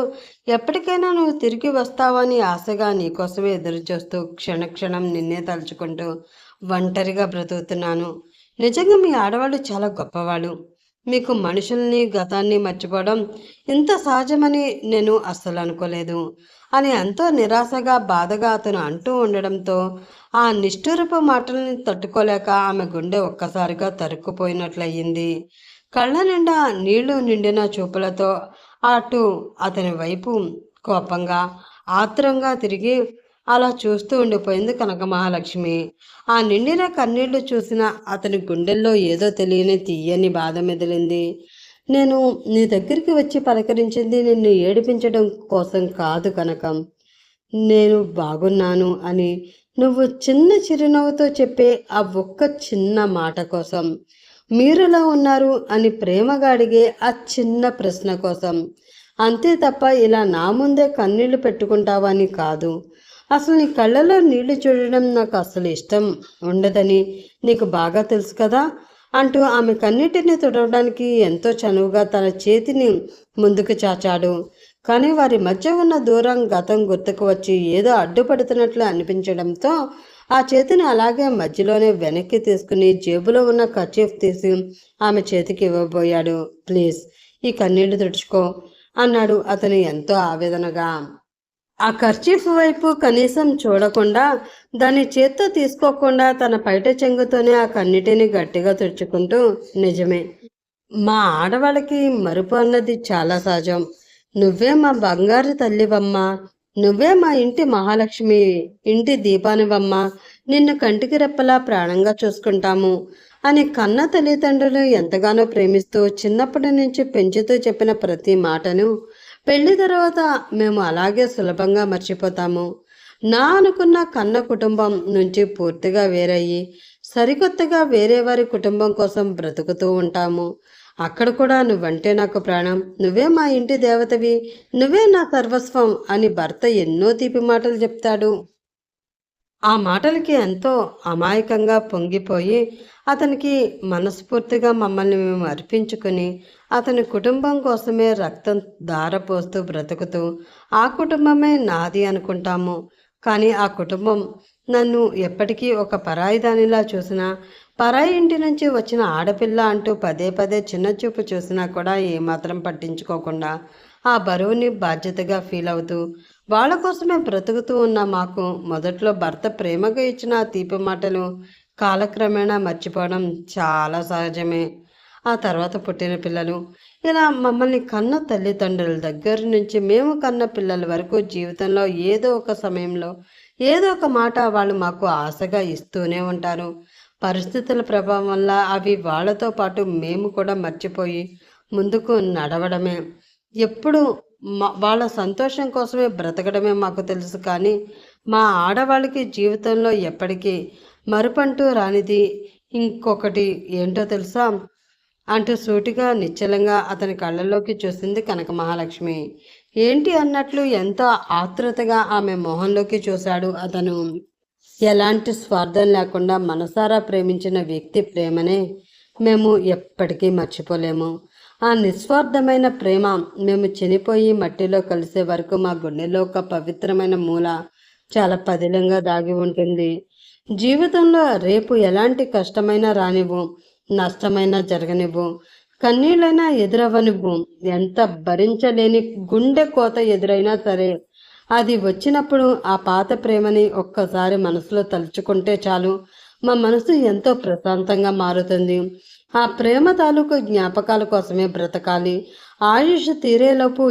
ఎప్పటికైనా నువ్వు తిరిగి వస్తావని ఆశగా నీకోసమే ఎదురుచూస్తూ క్షణక్షణం నిన్నే తలుచుకుంటూ ఒంటరిగా బ్రతుకుతున్నాను. నిజంగా మీ ఆడవాళ్ళు చాలా గొప్పవాళ్ళు. మీకు మనుషుల్ని గతాన్ని మర్చిపోవడం ఇంత సహజమని నేను అస్సలు అనుకోలేదు అని ఎంతో నిరాశగా బాధగా అతను అంటూ ఉండడంతో ఆ నిష్ఠురపు మాటల్ని తట్టుకోలేక ఆమె గుండె ఒక్కసారిగా తరుక్కుపోయినట్లయింది. కళ్ళ నిండా నీళ్లు నిండిన చూపులతో అటు అతని వైపు కోపంగా ఆత్రంగా తిరిగి అలా చూస్తూ ఉండిపోయింది కనక మహాలక్ష్మి. ఆ నిండిన కన్నీళ్లు చూసిన అతని గుండెల్లో ఏదో తెలియని తీయని బాధ మెదిలింది. నేను నీ దగ్గరికి వచ్చి పలకరించింది నిన్ను ఏడిపించడం కోసం కాదు కనకం. నేను బాగున్నాను అని నువ్వు చిన్న చిరునవ్వుతో చెప్పే ఆ ఒక్క చిన్న మాట కోసం, మీరులా ఉన్నారు అని ప్రేమగా అడిగే ఆ చిన్న ప్రశ్న కోసం, అంతే తప్ప ఇలా నా ముందే కన్నీళ్లు పెట్టుకుంటావని కాదు. అసలు నీ కళ్ళలో నీళ్లు చూడడం నాకు అసలు ఇష్టం ఉండదని నీకు బాగా తెలుసు కదా అంటూ ఆమె కన్నీటిని తుడవడానికి ఎంతో చనువుగా తన చేతిని ముందుకు చాచాడు. కానీ వారి మధ్య ఉన్న దూరం గతం గుర్తుకు వచ్చి ఏదో అడ్డుపడుతున్నట్లు అనిపించడంతో ఆ చేతిని అలాగే మధ్యలోనే వెనక్కి తీసుకుని జేబులో ఉన్న కర్చీఫ్ తీసి ఆమె చేతికి ఇవ్వబోయాడు. ప్లీజ్, ఈ కన్నీళ్లు తుడుచుకో అన్నాడు అతను ఎంతో ఆవేదనగా. ఆ కర్చీఫ్ వైపు కనీసం చూడకుండా దాన్ని చేత్తో తీసుకోకుండా తన పైట చెంగుతోనే ఆ కన్నిటిని గట్టిగా తుడుచుకుంటూ, నిజమే, మా ఆడవాళ్ళకి మరుపు అన్నది చాలా సహజం. నువ్వే మా బంగారు తల్లివమ్మా, నువ్వే మా ఇంటి మహాలక్ష్మి, ఇంటి దీపానివమ్మ, నిన్ను కంటికి రెప్పలా ప్రాణంగా చూసుకుంటాము అని కన్న తల్లిదండ్రులు ఎంతగానో ప్రేమిస్తూ చిన్నప్పటి నుంచి పెంచుతూ చెప్పిన ప్రతి మాటను పెళ్లి తర్వాత మేము అలాగే సులభంగా మర్చిపోతాము. నా అనుకున్న కన్న కుటుంబం నుంచి పూర్తిగా వేరయ్యి సరికొత్తగా వేరే వారి కుటుంబం కోసం బ్రతుకుతూ ఉంటాము. అక్కడ కూడా నువ్వంటే నాకు ప్రాణం, నువ్వే మా ఇంటి దేవతవి, నువ్వే నా సర్వస్వం అని భర్త ఎన్నో తీపి మాటలు చెప్తాడు. ఆ మాటలకి ఎంతో అమాయకంగా పొంగిపోయి అతనికి మనస్ఫూర్తిగా మమ్మల్ని మేము అర్పించుకుని అతని కుటుంబం కోసమే రక్తం ధారపోస్తూ బ్రతుకుతూ ఆ కుటుంబమే నాది అనుకుంటాము. కానీ ఆ కుటుంబం నన్ను ఎప్పటికీ ఒక పరాయి దానిలా చూసినా, పరాయి ఇంటి నుంచి వచ్చిన ఆడపిల్ల అంటూ పదే పదే చిన్నచూపు చూసినా కూడా ఏమాత్రం పట్టించుకోకుండా ఆ బరువుని బాధ్యతగా ఫీల్ అవుతూ వాళ్ళ కోసమే బ్రతుకుతూ ఉన్న మాకు మొదట్లో భర్త ప్రేమగా ఇచ్చిన ఆ తీపి మాటలు కాలక్రమేణా మర్చిపోవడం చాలా సహజమే. ఆ తర్వాత పుట్టిన పిల్లలు, ఇలా మమ్మల్ని కన్న తల్లిదండ్రుల దగ్గర నుంచి మేము కన్న పిల్లల వరకు జీవితంలో ఏదో ఒక సమయంలో ఏదో ఒక మాట వాళ్ళు మాకు ఆశగా ఇస్తూనే ఉంటారు. పరిస్థితుల ప్రభావం వల్ల అవి వాళ్ళతో పాటు మేము కూడా మర్చిపోయి ముందుకు నడవడమే. ఎప్పుడు వాళ్ళ సంతోషం కోసమే బ్రతకడమే మాకు తెలుసు. కానీ మా ఆడవాళ్ళకి జీవితంలో ఎప్పటికీ మరుపంటూ రానిది ఇంకొకటి ఏంటో తెలుసా అంటూ సూటిగా నిశ్చలంగా అతని కళ్ళల్లోకి చూసింది కనక మహాలక్ష్మి. ఏంటి అన్నట్లు ఎంతో ఆతృతగా ఆమె మొహంలోకి చూశాడు అతను. ఎలాంటి స్వార్థం లేకుండా మనసారా ప్రేమించిన వ్యక్తి ప్రేమనే మేము ఎప్పటికీ మర్చిపోలేము. ఆ నిస్వార్థమైన ప్రేమ మేము చనిపోయి మట్టిలో కలిసే వరకు మా గుండెలో ఒక పవిత్రమైన మూల చాలా పదిలంగా దాగి ఉంటుంది. జీవితంలో రేపు ఎలాంటి కష్టమైనా రానివ్వు, నష్టమైనా జరగనివ్వు, కన్నీళ్ళైనా ఎదురవ్వనివ్వు, ఎంత భరించలేని గుండె కోత ఎదురైనా సరే అది వచ్చినప్పుడు ఆ పాత ప్రేమని ఒక్కసారి మనసులో తలుచుకుంటే చాలు, మా మనసు ఎంతో ప్రశాంతంగా మారుతుంది. ఆ ప్రేమ తాలూకు జ్ఞాపకాల కోసమే బ్రతకాలి. ఆయుష్ తీరేలోపు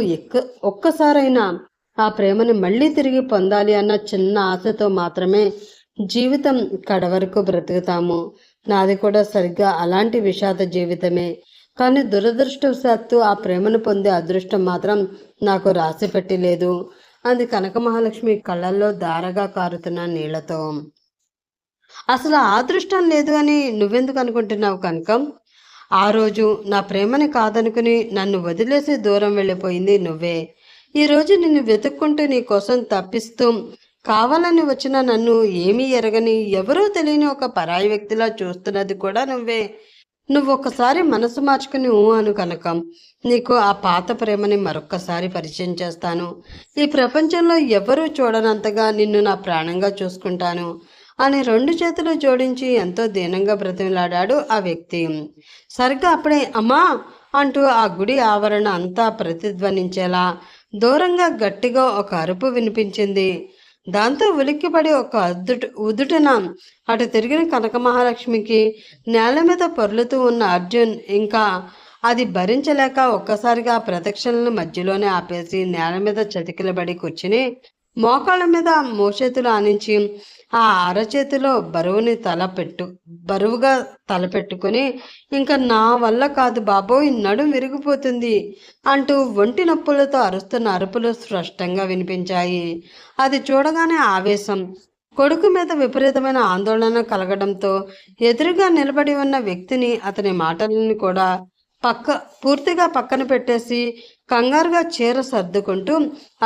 ఒక్కసారైనా ఆ ప్రేమని మళ్ళీ తిరిగి పొందాలి అన్న చిన్న ఆశతో మాత్రమే జీవితం కడవరకు బ్రతుకుతాము. నాది కూడా సరిగ్గా అలాంటి విషాద జీవితమే. కానీ దురదృష్టవశాత్తు ఆ ప్రేమను పొందే అదృష్టం మాత్రం నాకు రాసి పెట్టి లేదు అంది కనక మహాలక్ష్మి కళ్ళల్లో దారగా కారుతున్న నీళ్లతో. అసలు ఆ అదృష్టం లేదు అని నువ్వెందుకు అనుకుంటున్నావు కనకం? ఆ రోజు నా ప్రేమని కాదనుకుని నన్ను వదిలేసి దూరం వెళ్ళిపోయింది నువ్వే. ఈరోజు నిన్ను వెతుక్కుంటూ నీ కోసం తప్పిస్తూ కావాలని వచ్చిన నన్ను ఏమీ ఎరగని ఎవరూ తెలియని ఒక పరాయి వ్యక్తిలా చూస్తున్నది కూడా నువ్వే. నువ్వొక్కసారి మనసు మార్చుకుని అను కనకం, నీకు ఆ పాత ప్రేమని మరొక్కసారి పరిచయం చేస్తాను. ఈ ప్రపంచంలో ఎవరూ చూడనంతగా నిన్ను నా ప్రాణంగా చూసుకుంటాను అని రెండు చేతులు జోడించి ఎంతో దీనంగా బ్రతిమలాడాడు ఆ వ్యక్తి. సరిగ్గా అప్పుడే అమ్మా అంటూ ఆ గుడి ఆవరణ అంతా ప్రతిధ్వనించేలా దూరంగా గట్టిగా ఒక అరుపు వినిపించింది. దాంతో ఉలిక్కిపడి ఒక ఉదుటన అటు తిరిగిన కనక మహాలక్ష్మికి నేల మీద పొర్లుతూ ఉన్న అర్జున్ ఇంకా అది భరించలేక ఒక్కసారిగా ప్రదక్షిణలను మధ్యలోనే ఆపేసి నేల మీద చతికిలబడి కూర్చుని మోకాళ్ళ మీద మోచేతులు ఆనించి ఆ అరచేతిలో బరువుగా తలపెట్టుకుని ఇంకా నా వల్ల కాదు బాబోయ్, నడుం విరిగిపోతుంది అంటూ ఒంటి నొప్పులతో అరుస్తున్న అరుపులు స్పష్టంగా వినిపించాయి. అది చూడగానే ఆవేశం, కొడుకు మీద విపరీతమైన ఆందోళన కలగడంతో ఎదురుగా నిలబడి ఉన్న వ్యక్తిని అతని మాటలను కూడా పూర్తిగా పక్కన పెట్టేసి కంగారుగా చీర సర్దుకుంటూ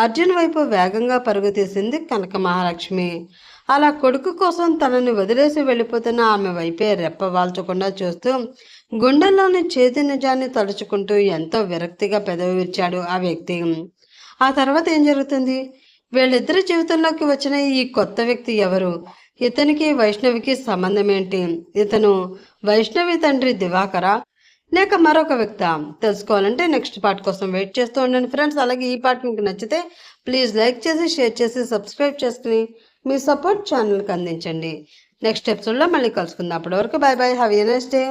అర్జున్ వైపు వేగంగా పరుగు తీసింది కనక మహాలక్ష్మి. అలా కొడుకు కోసం తనని వదిలేసి వెళ్ళిపోతున్న ఆమె వైపే రెప్పవాల్చకుండా చూస్తూ గుండెల్లోని చేతి నిజాన్ని తలుచుకుంటూ ఎంతో విరక్తిగా పెదవి విరిచాడు ఆ వ్యక్తి. ఆ తర్వాత ఏం జరుగుతుంది? వీళ్ళిద్దరి జీవితంలోకి వచ్చిన ఈ కొత్త వ్యక్తి ఎవరు? ఇతనికి వైష్ణవికి సంబంధం ఏంటి? ఇతను వైష్ణవి తండ్రి దివాకరా లేక మరొక వ్యక్తి? తెలుసుకోవాలంటే నెక్స్ట్ పార్ట్ కోసం వెయిట్ చేస్తూ ఉండండి ఫ్రెండ్స్. అలాగే ఈ పార్ట్ మీకు నచ్చితే ప్లీజ్ లైక్ చేసి షేర్ చేసి సబ్స్క్రైబ్ చేసుకుని మీ సపోర్ట్ ఛానల్కి అందించండి. నెక్స్ట్ ఎపిసోడ్లో మళ్ళీ కలుసుకుందాం. అప్పటి వరకు bye bye, have a nice day.